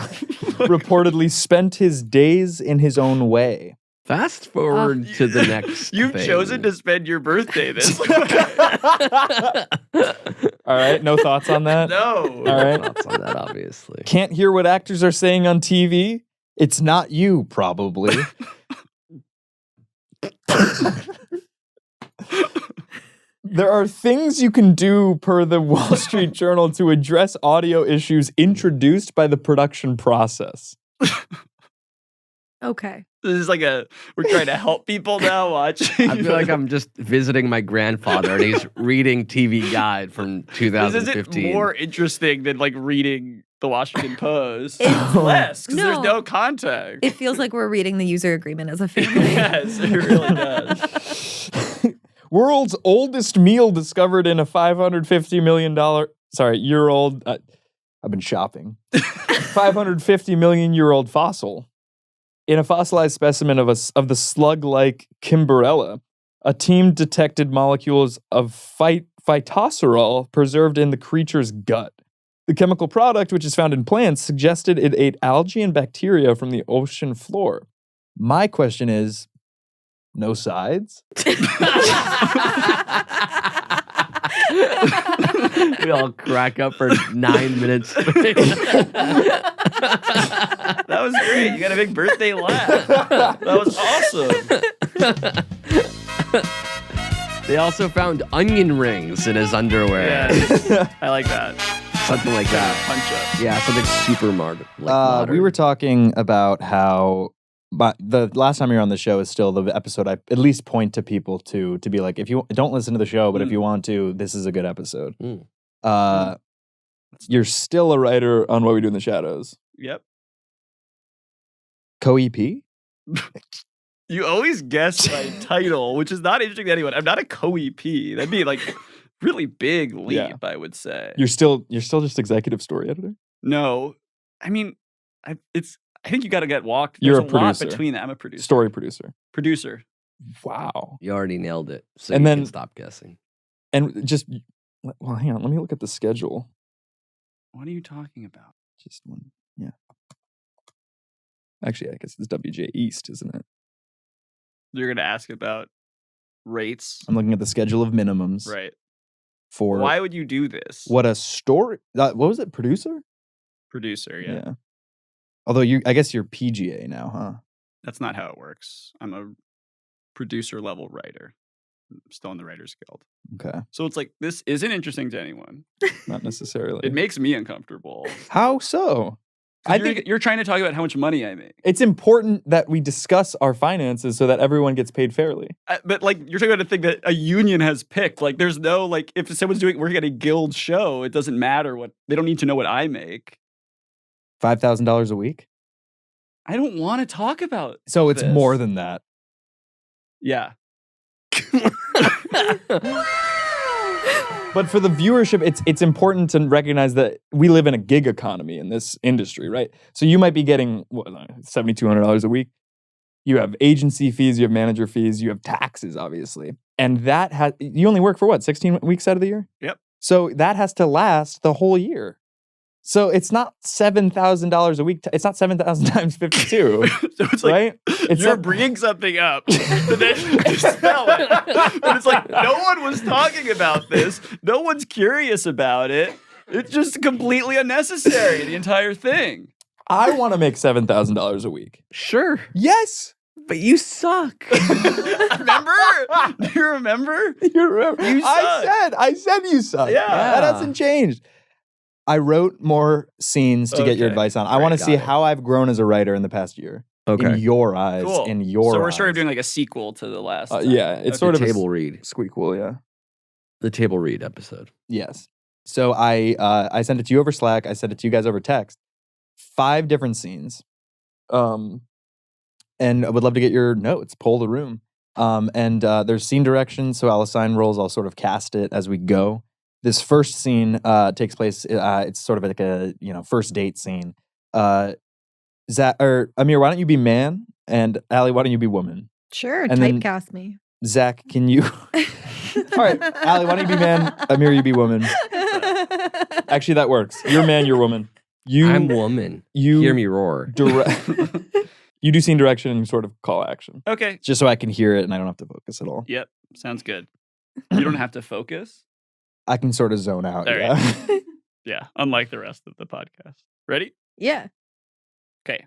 reportedly spent his days in his own way. Fast forward to the next You've thing. chosen to spend your birthday this way. All right, no thoughts on that? No. All right. Thoughts on that, obviously. Can't hear what actors are saying on TV? It's not you, probably. There are things you can do per the Wall Street Journal to address audio issues introduced by the production process. Okay. This is like we're trying to help people now watching. I feel like I'm just visiting my grandfather and he's reading TV Guide from 2015. This isn't more interesting than like reading the Washington Post. It's less because there's no context. It feels like we're reading the user agreement as a family. Yes, it really does. World's oldest meal discovered in a $550 million year old. I've been shopping. 550 million year old fossil. In a fossilized specimen of the slug-like Kimberella, a team detected molecules of phytosterol preserved in the creature's gut. The chemical product, which is found in plants, suggested it ate algae and bacteria from the ocean floor. My question is, no sides? We all crack up for 9 minutes. That was great. You got a big birthday laugh. That was awesome. They also found onion rings in his underwear. Yeah, I like that. Something like that. Punch up. Yeah, something super modern. We were talking about how the last time you were on the show is still the episode I at least point to people to be like, if you don't listen to the show, but if you want to, this is a good episode. You're still a writer on What We Do in the Shadows. Yep. Co-EP? You always guess my title, which is not interesting to anyone. I'm not a co-EP. That'd be like really big leap, I would say. You're still just executive story editor? No. I mean, I think you got to get walked. You're There's a a lot producer. between that. I'm a producer. Story producer. Producer. Wow. You already nailed it. So And you then- can stop guessing. And just, well, hang on. Let me look at the schedule. What are you talking about? Just one. Yeah. Actually, I guess it's WJ East, isn't it? You're going to ask about rates. I'm looking at the schedule of minimums. Right. For Why would you do this? what a story. What was it? Producer? Producer, yeah. Although I guess you're PGA now, huh? That's not how it works. I'm a producer level writer. I'm still in the Writers Guild. Okay. So it's like, this isn't interesting to anyone. Not necessarily. It makes me uncomfortable. How so? I think you're trying to talk about how much money I make. it's important that we discuss our finances so that everyone gets paid fairly. But like, you're talking about a thing that a union has picked. Like, there's no, like, if someone's working at a guild show, it doesn't matter they don't need to know what I make. $5,000 a week? I don't want to talk about So it's this. more than that. Yeah. But for the viewership, it's important to recognize that we live in a gig economy in this industry, right? So you might be getting $7,200 a week. You have agency fees, you have manager fees, you have taxes, obviously. And you only work for 16 weeks out of the year? Yep. So that has to last the whole year. So it's not $7,000 a week. It's not 7,000 times 52. So it's right? It's you're bringing something up, and then you dispel it. And it's like, no one was talking about this. No one's curious about it. It's just completely unnecessary, the entire thing. I want to make $7,000 a week. Sure. Yes. But you suck. Remember? Do you remember? You remember? You suck. I said you suck. Yeah. That hasn't changed. I wrote more scenes to get your Okay. advice on. I want to see how I've grown as a writer in the past year. Okay. In your eyes. Cool. In your So we're eyes. sort of doing like a sequel to the last time. Yeah, it's sort the of table read. squeakquel, yeah. The table read episode. Yes. So I sent it to you over Slack. I sent it to you guys over text. 5 different scenes. And I would love to get your notes. Poll the room. And there's scene directions, so I'll assign roles. I'll sort of cast it as we go. This first scene takes place. It's sort of like a first date scene. Zach or Amir, why don't you be man? And Allie, why don't you be woman? Sure, And then- typecast me. Zach, can you? All right, Allie, why don't you be man? Amir, you be woman. Actually, that works. You're man, you're woman. I'm woman. You hear me roar. You do scene direction and sort of call action. Okay. Just so I can hear it and I don't have to focus at all. Yep. Sounds good. You don't have to focus. I can sort of zone out. There you Yeah. Yeah. Unlike the rest of the podcast. Ready? Yeah. Okay.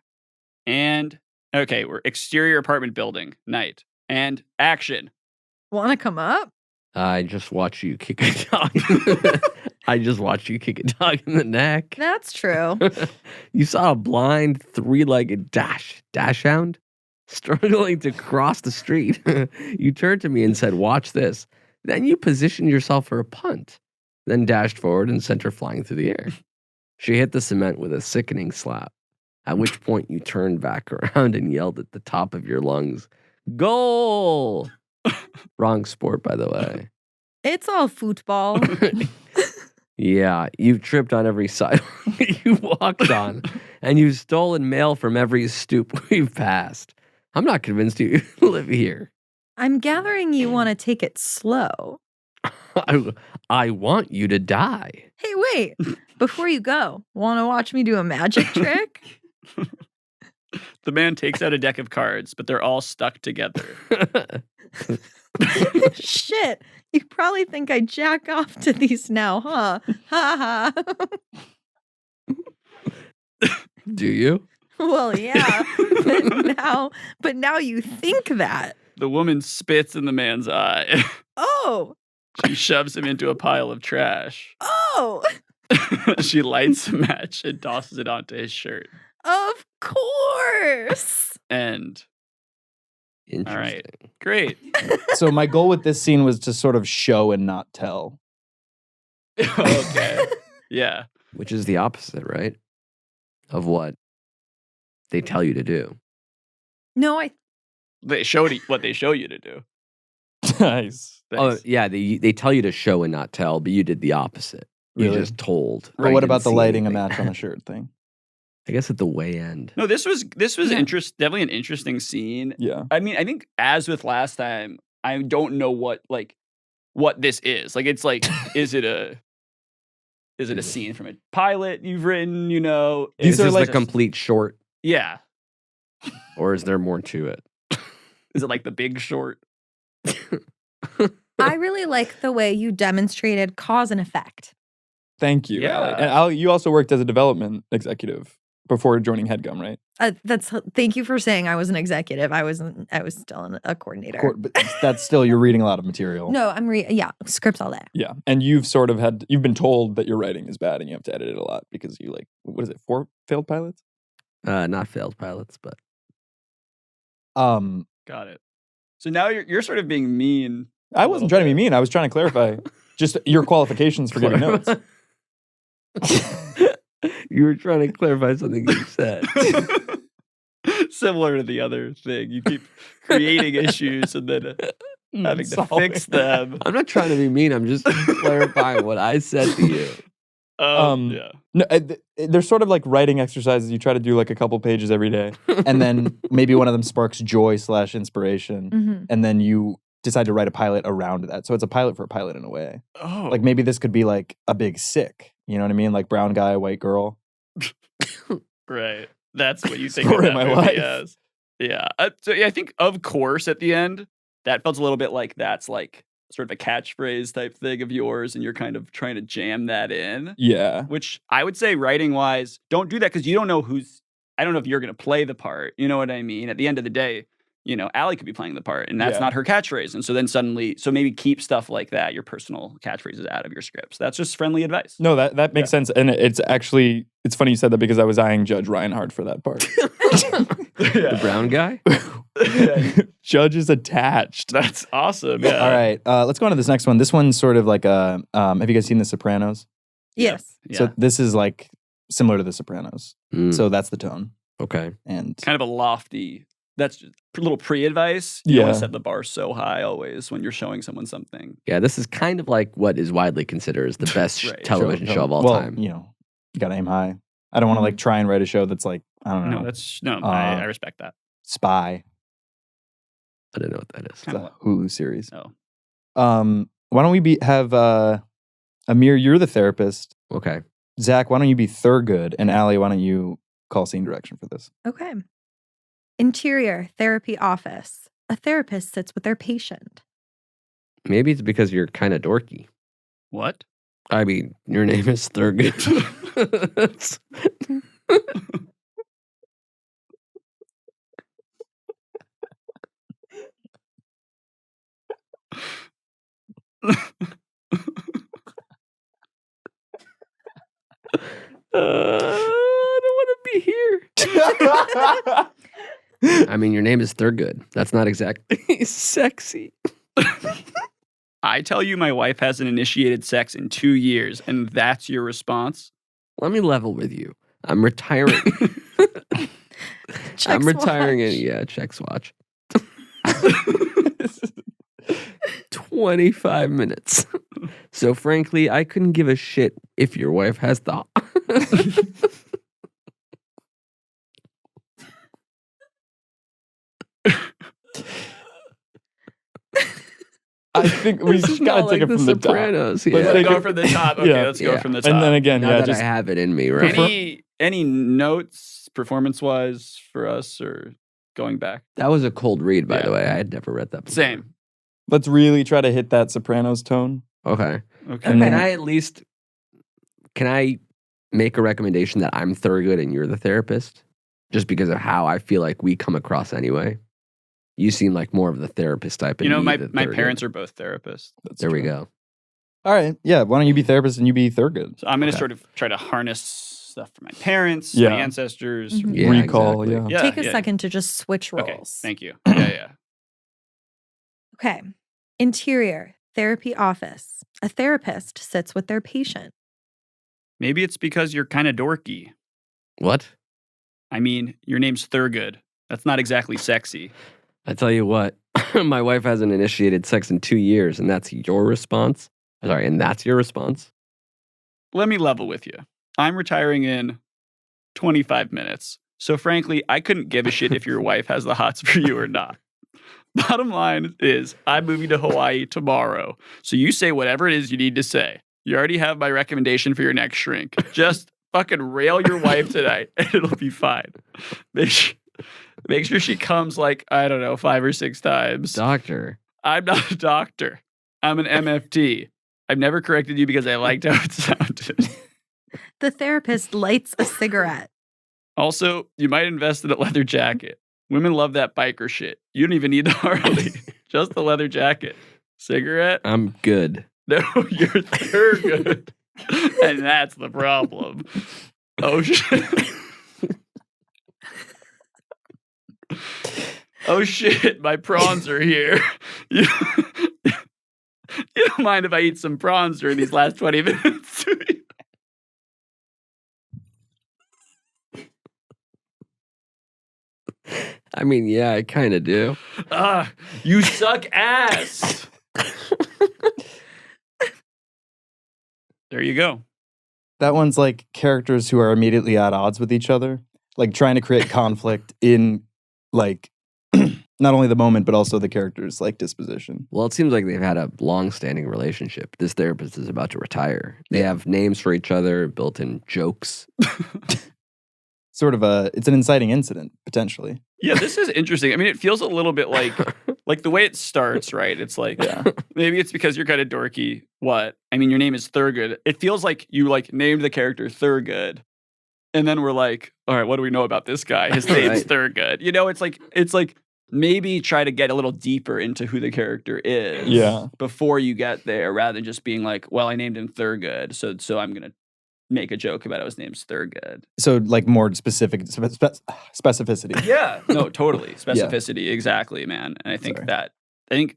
And okay, we're exterior apartment building, night. And action. Want to come up? I just watch you kick a dog. I just watched you kick a dog in the neck. That's true. You saw a blind 3-legged dachshund struggling to cross the street. You turned to me and said, "Watch this." Then you positioned yourself for a punt, then dashed forward and sent her flying through the air. She hit the cement with a sickening slap, at which point you turned back around and yelled at the top of your lungs, "Goal!" Wrong sport, by the way. It's all football. Yeah, you've tripped on every sidewalk you walked on, and you've stolen mail from every stoop we've passed. I'm not convinced you live here. I'm gathering you want to take it slow. I want you to die. Hey, wait. Before you go, want to watch me do a magic trick? The man takes out a deck of cards, but they're all stuck together. Shit. You probably think I jack off to these now, huh? Ha ha. Do you? Well, yeah. But now you think that. The woman spits in the man's eye. Oh. She shoves him into a pile of trash. Oh. She lights a match and tosses it onto his shirt. Of course. End. Interesting. All right. Great. So my goal with this scene was to sort of show and not tell. Okay. Yeah. Which is the opposite, right? Of what they tell you to do. No, They showed what they show you to do. Nice. Oh, Thanks. yeah. They tell you to show and not tell, but you did the opposite. You Really? just told. But You what didn't about the see lighting a anything. match on a shirt thing? I guess at the way end. No, this was Yeah. definitely an interesting scene. Yeah. I mean, I think as with last time, I don't know what this is. Like, it's like, is it a scene from a pilot you've written? You know, Is These are this like the complete short, yeah. or is there more to it? Is it like The Big Short? I really like the way you demonstrated cause and effect. Thank you, Yeah. Allie. And Allie, you also worked as a development executive before joining Headgum, right? Thank you for saying I was an executive. I was still a coordinator. But that's still, you're reading a lot of material. No, scripts all day. Yeah. And you've been told that your writing is bad and you have to edit it a lot because you what is it, 4 failed pilots? Not failed pilots, but Got it. So now you're sort of being mean. I wasn't trying to be mean. I was trying to clarify just your qualifications for giving notes. You were trying to clarify something you said. Similar to the other thing. You keep creating issues and then having to fix them. I'm not trying to be mean. I'm just clarifying what I said to you. Yeah. No, there's sort of like writing exercises. You try to do like a couple pages every day. And then maybe one of them sparks joy / inspiration. Mm-hmm. And then you decide to write a pilot around that. So it's a pilot for a pilot in a way. Oh. Like maybe this could be like a big sick, You know what I mean? Like brown guy, white girl. Right. That's what you think Story of of that my movie life. as. Yeah. So yeah, I think of course at the end, that felt a little bit like that's like sort of a catchphrase type thing of yours, and you're kind of trying to jam that in. Yeah. Which I would say writing wise, don't do that because you don't know I don't know if you're gonna play the part. You know what I mean? At the end of the day, Allie could be playing the part, and that's Yeah. not her catchphrase. And so then suddenly, maybe keep stuff like that, your personal catchphrases out of your scripts. That's just friendly advice. No, that makes sense. And it's funny you said that because I was eyeing Judge Reinhardt for that part. The brown guy? Judge is attached. That's awesome. Yeah. All right, let's go on to this next one. This one's sort of like a. Have you guys seen The Sopranos? Yes. Yeah. So this is like similar to The Sopranos. Mm, So that's the tone. okay. And Kind of a lofty. That's just a little pre-advice. You want Yeah. to set the bar so high always when you're showing someone something. Yeah, this is kind of like what is widely considered as the best Right. television show of all well, time. you gotta aim high. I don't want to like try and write a show that's like, I don't know, I respect that. Spy. I don't know what that is. It's a Hulu series. Oh. Why don't we have Amir, you're the therapist. Okay. Zach, why don't you be Thurgood? And Allie, why don't you call scene direction for this? Okay. Interior therapy office. A therapist sits with their patient. Maybe it's because you're kind of dorky. What? I mean, your name is Thurgood. I don't want to be here. I mean, your name is Thurgood. That's not exactly sexy. I tell you my wife hasn't initiated sex in 2 years, and that's your response? Let me level with you. I'm retiring. I'm retiring in, check swatch. 25 minutes. So frankly, I couldn't give a shit if your wife has the... I think we just gotta take it from the top. Sopranos. Let's Yeah. take Go it- from the top. Okay, Yeah. let's go Yeah. from the top. And then again, Now yeah, that just I have it in me, right? Any notes performance-wise for us or going back? That was a cold read, by Yeah. the way. I had never read that before. Same. let's really try to hit that Sopranos tone. Okay. Okay. And Can then- I at least... Can I make a recommendation that I'm Thurgood and you're the therapist? Just because of how I feel like we come across anyway. You seem like more of the therapist type. And my the Thurgood. parents are both therapists. That's There we true. go. All right. Yeah. Why don't you be therapist and you be Thurgood? So I'm going to Okay. sort of try to harness stuff from my parents, Yeah. my ancestors. Mhm. Yeah, Recall, exactly. yeah. Yeah, Take a yeah. second to just switch roles. Okay, thank you. Yeah. Okay. Interior therapy office. A therapist sits with their patient. Maybe it's because you're kind of dorky. What? I mean, your name's Thurgood. That's not exactly sexy. I tell you what, my wife hasn't initiated sex in 2 years, and that's your response? Sorry, and that's your response? Let me level with you. I'm retiring in 25 minutes. So frankly, I couldn't give a shit if your wife has the hots for you or not. Bottom line is, I'm moving to Hawaii tomorrow. So you say whatever it is you need to say. You already have my recommendation for your next shrink. Just fucking rail your wife tonight and it'll be fine. Make sure she comes like, I don't know, 5 or 6 times. Doctor. I'm not a doctor. I'm an MFT. I've never corrected you because I liked how it sounded. The therapist lights a cigarette. Also, you might invest in a leather jacket. Women love that biker shit. You don't even need the Harley. Just the leather jacket. Cigarette? I'm good. No, you're Thurgood. And that's the problem. Oh, shit. Oh, shit. My prawns are here. You don't mind if I eat some prawns during these last 20 minutes? I mean, yeah, I kind of do. You suck ass. There you go. That one's like characters who are immediately at odds with each other, like trying to create conflict in like not only the moment, but also the character's like disposition. Well, it seems like they've had a long-standing relationship. This therapist is about to retire. They have names for each other, built-in jokes. Sort of it's an inciting incident, potentially. Yeah, this is interesting. I mean, it feels a little bit like the way it starts, right? It's like, maybe it's because you're kind of dorky. What? I mean, your name is Thurgood. It feels like you like named the character Thurgood. And then we're like, all right, what do we know about this guy? His name's Thurgood. You know, it's like maybe try to get a little deeper into who the character is before you get there, rather than just being like, well, I named him Thurgood, so I'm going to make a joke about his name's Thurgood. So like more specific specificity. Yeah, no, totally. Specificity, exactly, man. And I think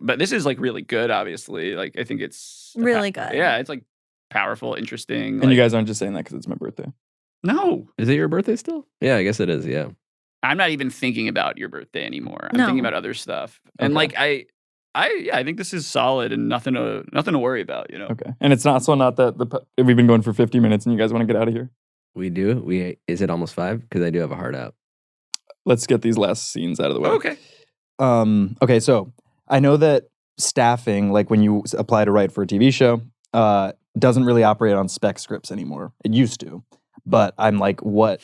but this is like really good, obviously. Like, I think it's really good. Yeah, it's like powerful, interesting. And like, you guys aren't just saying that because it's my birthday. No. Is it your birthday still? Yeah, I guess it is, yeah. I'm not even thinking about your birthday anymore. I'm thinking about other stuff. And like I think this is solid and nothing to worry about, you know. Okay. And it's not that we've been going for 50 minutes and you guys want to get out of here. We do. Is it almost 5? Because I do have a heart out. Let's get these last scenes out of the way. Okay. Okay, so I know that staffing, like when you apply to write for a TV show, doesn't really operate on spec scripts anymore. It used to. But I'm like, what?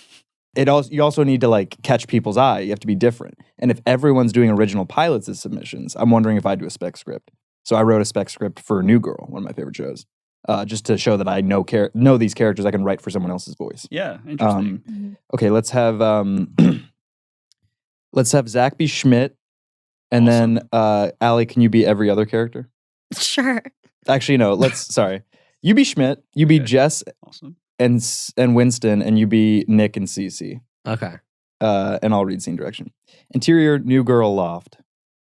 You also need to like catch people's eye. You have to be different. And if everyone's doing original pilots as submissions, I'm wondering if I do a spec script. So I wrote a spec script for New Girl, one of my favorite shows, just to show that I know these characters. I can write for someone else's voice. Yeah, interesting. Okay, let's have Zach be Schmidt, and then Allie, can you be every other character? Sure. Actually, no. Sorry. You be Schmidt. You be Jess. Awesome. And Winston, and you be Nick and Cece. Okay. And I'll read scene direction. Interior, New Girl loft.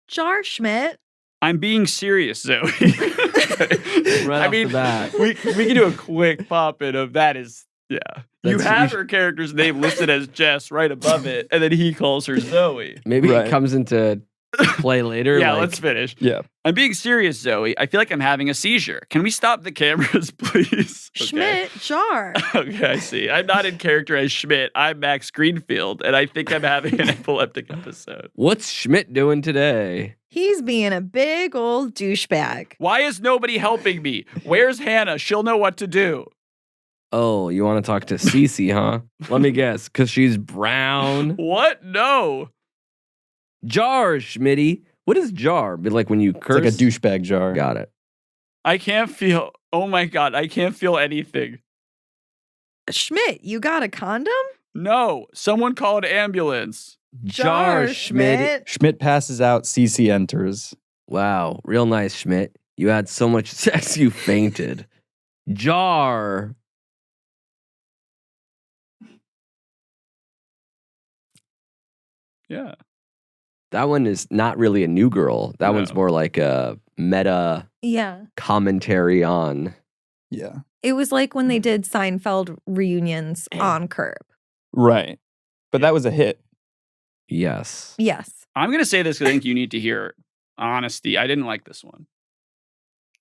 Jar Schmidt. I'm being serious, Zoe. Right off the bat. we can do a quick pop-in of that is, yeah. You have her character's name listed as Jess right above it, and then he calls her Zoe. Maybe it comes into play later. Yeah, let's finish. Yeah. I'm being serious, Zoe. I feel like I'm having a seizure. Can we stop the cameras, please? Schmidt, Jar. Okay, I see. I'm not in character as Schmidt. I'm Max Greenfield, and I think I'm having an epileptic episode. What's Schmidt doing today? He's being a big old douchebag. Why is nobody helping me? Where's Hannah? She'll know what to do. Oh, you want to talk to Cece, huh? Let me guess, because she's brown. What? No. Jar, Schmitty. What is jar? But like when you curse? It's like a douchebag jar. Got it. I can't feel. Oh my God, I can't feel anything. Schmidt, you got a condom? No, someone call an ambulance. Jar, Schmidt. Schmidt passes out. Cece enters. Wow, real nice, Schmidt. You had so much sex you fainted. Jar. Yeah. That one is not really a New Girl. That one's more like a meta commentary on. Yeah. It was like when they did Seinfeld reunions on Curb. Right. But that was a hit. Yes. Yes. I'm going to say this because I think you need to hear honesty. I didn't like this one.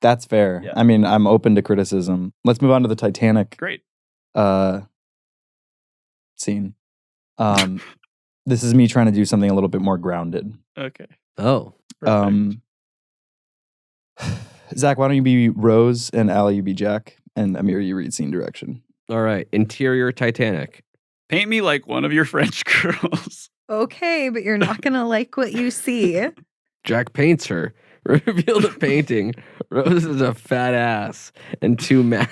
That's fair. Yeah. I mean, I'm open to criticism. Let's move on to the Titanic Great. scene. This is me trying to do something a little bit more grounded. Okay. Oh. Perfect. Zach, why don't you be Rose, and Allie, you be Jack, and Amir, you read scene direction. All right. Interior Titanic. Paint me like one of your French girls. Okay, but you're not going to like what you see. Jack paints her. Reveal the painting. Rose is a fat ass and two massive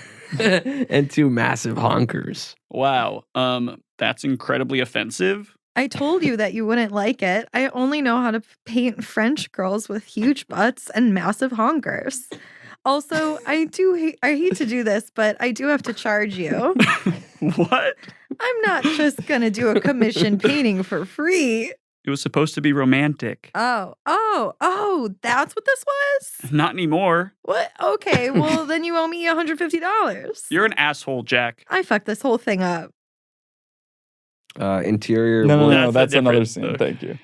honkers. Wow. That's incredibly offensive. I told you that you wouldn't like it. I only know how to paint French girls with huge butts and massive honkers. Also, I hate to do this, but I do have to charge you. What? I'm not just going to do a commission painting for free. It was supposed to be romantic. Oh, that's what this was? Not anymore. What? Okay, well, then you owe me $150. You're an asshole, Jack. I fucked this whole thing up. Interior. No, that's another different. scene. Thank you.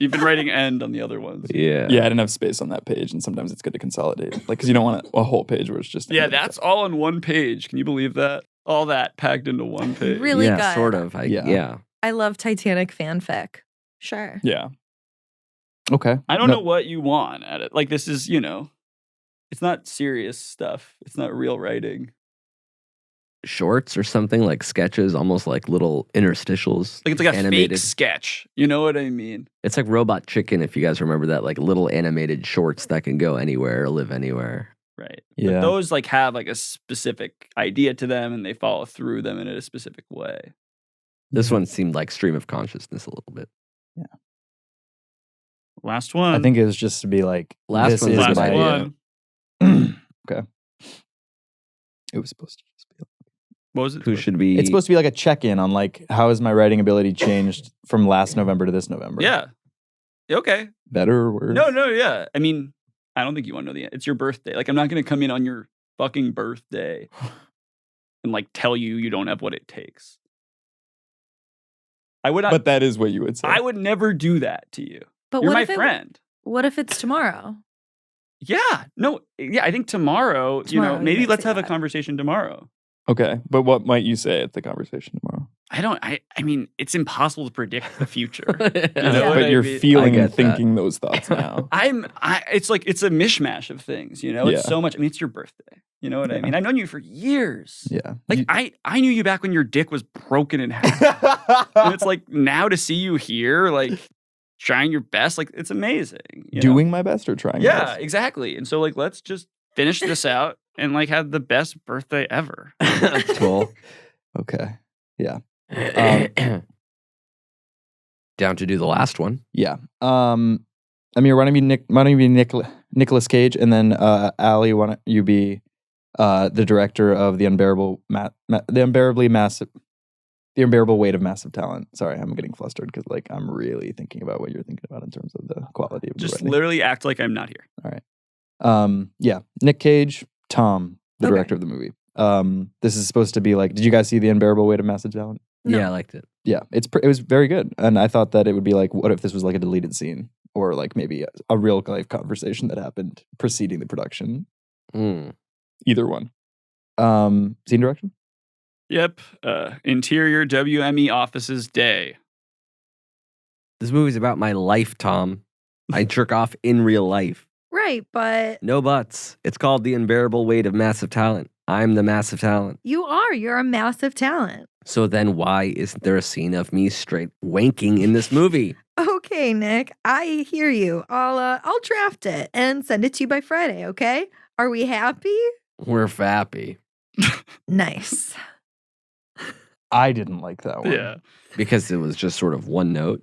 You've been writing end on the other ones. Yeah. Yeah, I didn't have space on that page, and sometimes it's good to consolidate. Like, because you don't want a whole page where it's just... Yeah, that's all on one page. Can you believe that? All that packed into one page. Really yeah, good. sort of. Yeah. I love Titanic fanfic. Sure. Yeah. Okay. I don't No- know what you want at it. Like, this is, it's not serious stuff. It's not real writing. Shorts or something, like sketches, almost like little interstitials. Like, it's like a animated. fake sketch. You know what I mean? It's like Robot Chicken, if you guys remember that, like little animated shorts that can go anywhere or live anywhere. Right. Yeah. But those like have like a specific idea to them and they follow through them in a specific way. This one seemed like stream of consciousness a little bit. Last one. I think it was just to be like, Last this one's is a good Last idea. one. Okay. It was supposed to just be. What was it? Who should be? It's supposed to be like a check-in on like how has my writing ability changed from last November to this November? Yeah. Okay. Better or worse? No, yeah. I mean, I don't think you want to know the end. It's your birthday. Like, I'm not going to come in on your fucking birthday and like tell you don't have what it takes. I would not. But that is what you would say. I would never do that to you. But You're what my if friend. What if it's tomorrow? Yeah. No. Yeah. I think tomorrow, Tomorrow, you maybe might let's say have a that. conversation tomorrow. Okay, but what might you say at the conversation tomorrow? I mean, it's impossible to predict the future. Yeah. what But I you're mean? feeling I and get that. thinking those thoughts now. It's like, it's a mishmash of things, Yeah. It's so much. I mean, it's your birthday. You know what I Yeah. mean? I've known you for years. Yeah. Like, I knew you back when your dick was broken in half. And it's like, now to see you here, like, trying your best, like, it's amazing. you know? Doing my best or trying my Yeah, best? exactly. And so, like, let's just finish this out and, like, have the best birthday ever. That's cool. Okay. Down to do the last one. Yeah. Amir, why don't you be Nicolas Cage, and then Allie, why don't you be the director of the unbearable weight of massive talent. Sorry, I'm getting flustered because like I'm really thinking about what you're thinking about in terms of the quality of the Just writing. literally act like I'm not here. Yeah, Nick Cage, Tom, the Okay. director of the movie. This is supposed to be like, did you guys see the unbearable weight of massive talent? No. Yeah, I liked it. Yeah, it was very good, and I thought that it would be like, what if this was like a deleted scene, or like maybe a real life conversation that happened preceding the production. Mm. Either one. Scene direction. Yep. Interior WME offices day. This movie's about my life, Tom. I jerk off in real life. Right, but No buts. It's called The Unbearable Weight of Massive Talent. I'm the massive talent. you're a massive talent. So then why isn't there a scene of me straight wanking in this movie? Okay, Nick, I hear you. I'll draft it and send it to you by Friday, okay? Are we happy? We're fappy. Nice. I didn't like that one. Yeah. Because it was just sort of one note.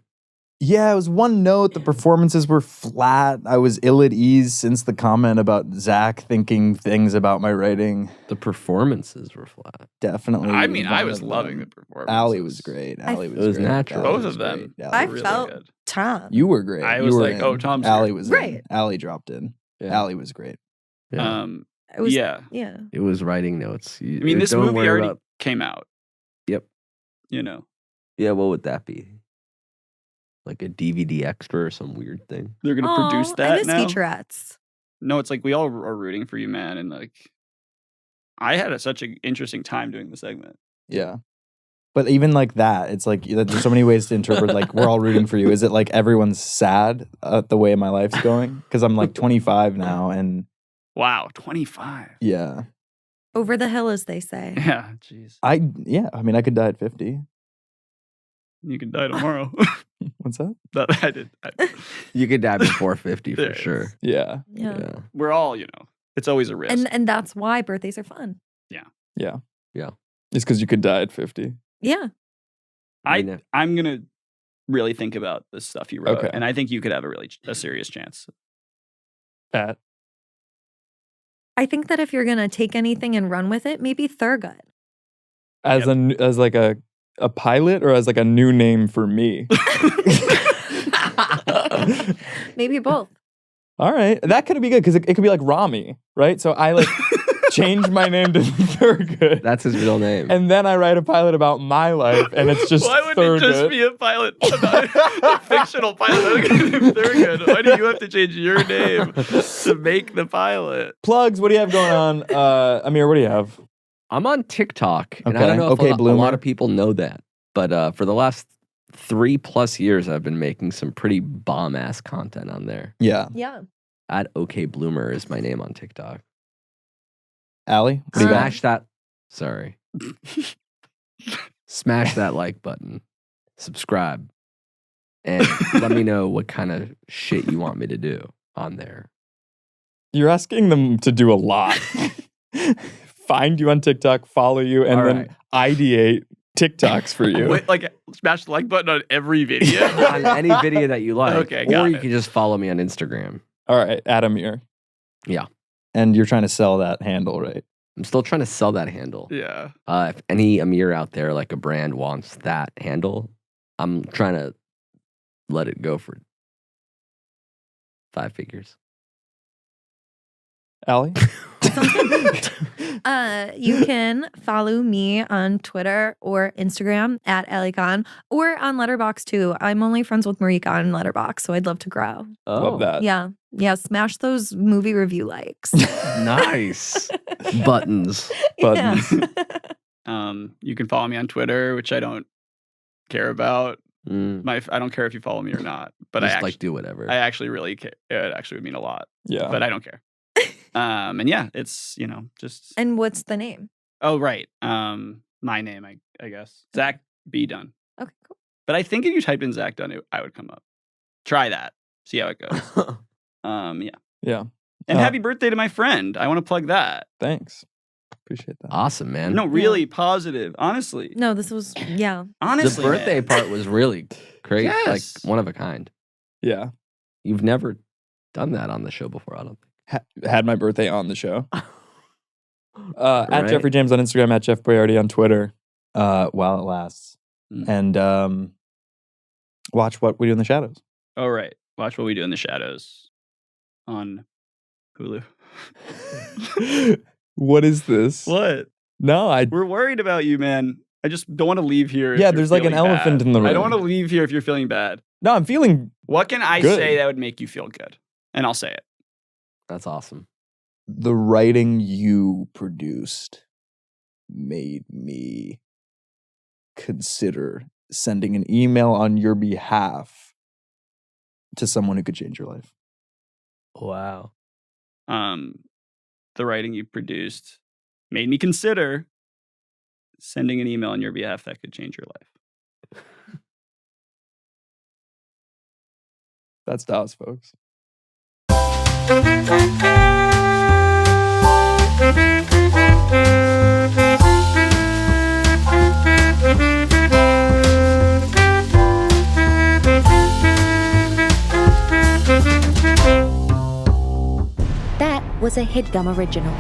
Yeah, it was one note. The performances were flat. I was ill at ease since the comment about Zach thinking things about my writing. The performances were flat. Definitely. I mean, I one was of loving the them. performance. Allie was great. Allie was It was great. natural. Allie Both was of them. great. I Allie was felt- great. Tom. You were great. I You was were like, in. oh, Tom's Allie great. was Right. in. Allie dropped in. Yeah. Allie was great. Yeah. It was, Yeah. Yeah. It was writing notes. I mean, this Don't movie worry already about- came out. Yep. Yeah, what would that be? Like a DVD extra or some weird thing? They're gonna Aw, produce I that miss now. featurettes. No, it's like we all are rooting for you, man, and like I had such an interesting time doing the segment. Yeah. But even like that, it's like there's so many ways to interpret. Like we're all rooting for you. Is it like everyone's sad at the way my life's going? Because I'm like 25 now, and Wow, 25. yeah, Over the hill, as they say. Yeah, jeez. I mean, I could die at 50. You can die tomorrow. What's that? That I did. You could die before 50 for There it sure. is. Yeah. Yeah. We're all, it's always a risk. And that's why birthdays are fun. It's because you could die at 50. Yeah. I'm gonna really think about the stuff you wrote, Okay. and I think you could have a serious chance. At I think that if you're going to take anything and run with it, maybe Thurgood. as like a pilot or as like a new name for me. Maybe both. All right, that could be good because it could be like Rami, right? So I like change my name to Thurgood, That's his real name. and then I write a pilot about my life, and it's just Why would Thurgood. it just be a pilot about a fictional pilot? Thurgood. Why do you have to change your name to make the pilot? Plugs. What do you have going on, Amir? What do you have? I'm on TikTok. And I Okay. don't know if Okay, a Bloomer. lot of people know that. But for the last 3+ years, I've been making some pretty bomb ass content on there. Yeah. Yeah. At OK Bloomer is my name on TikTok. Allie, what do you got? Smash that. Sorry. Smash that like button. Subscribe. And let me know what kind of shit you want me to do on there. You're asking them to do a lot. Find you on TikTok, follow you, and All then ideate TikToks for you. Wait, like smash the like button on every video. On any video that you like. Okay, or got you it. can just follow me on Instagram. All right, Amir. And you're trying to sell that handle, right? I'm still trying to sell that handle. Yeah. If any Amir out there, like a brand, wants that handle, I'm trying to let it go for 5 figures. Allie? You can follow me on Twitter or Instagram at Allie Khan, or on Letterboxd too. I'm only friends with Marika on Letterboxd, so I'd love to grow. Love that. Yeah. Smash those movie review likes. Nice. Buttons. Buttons. You can follow me on Twitter, which I don't care about. Mm, I don't care if you follow me or not, but just I actually, like do whatever. I actually really care. It actually would mean a lot, Yeah. but I don't care. And yeah, it's just. And what's the name? Oh right, my name, I guess Zach B Dunn. Okay, cool. But I think if you typed in Zach Dunn, I would come up. Try that. See how it goes. Yeah. Yeah. And happy birthday to my friend. I want to plug that. Thanks. Appreciate that. Awesome, man. No, really positive. Honestly. No, this was Honestly. The birthday man. part was really great. Yes. Like one of a kind. Yeah. You've never done that on the show before, I don't think. Had my birthday on the show. At Right. Jeffrey James on Instagram, at Jeff Boyardi on Twitter. While it lasts. Mm. And watch What We Do in the Shadows. Oh, right. Watch What We Do in the Shadows on Hulu. What is this? What? No, We're worried about you, man. I just don't want to leave here. if Yeah, you're there's like an feeling elephant bad. in the I don't room. want to leave here if you're feeling bad. No, I'm feeling What can I Good. say that would make you feel good? And I'll say it. That's awesome. The writing you produced made me consider sending an email on your behalf to someone who could change your life. Wow. The writing you produced made me consider sending an email on your behalf that could change your life. That's DOS, folks. That was a Headgum original.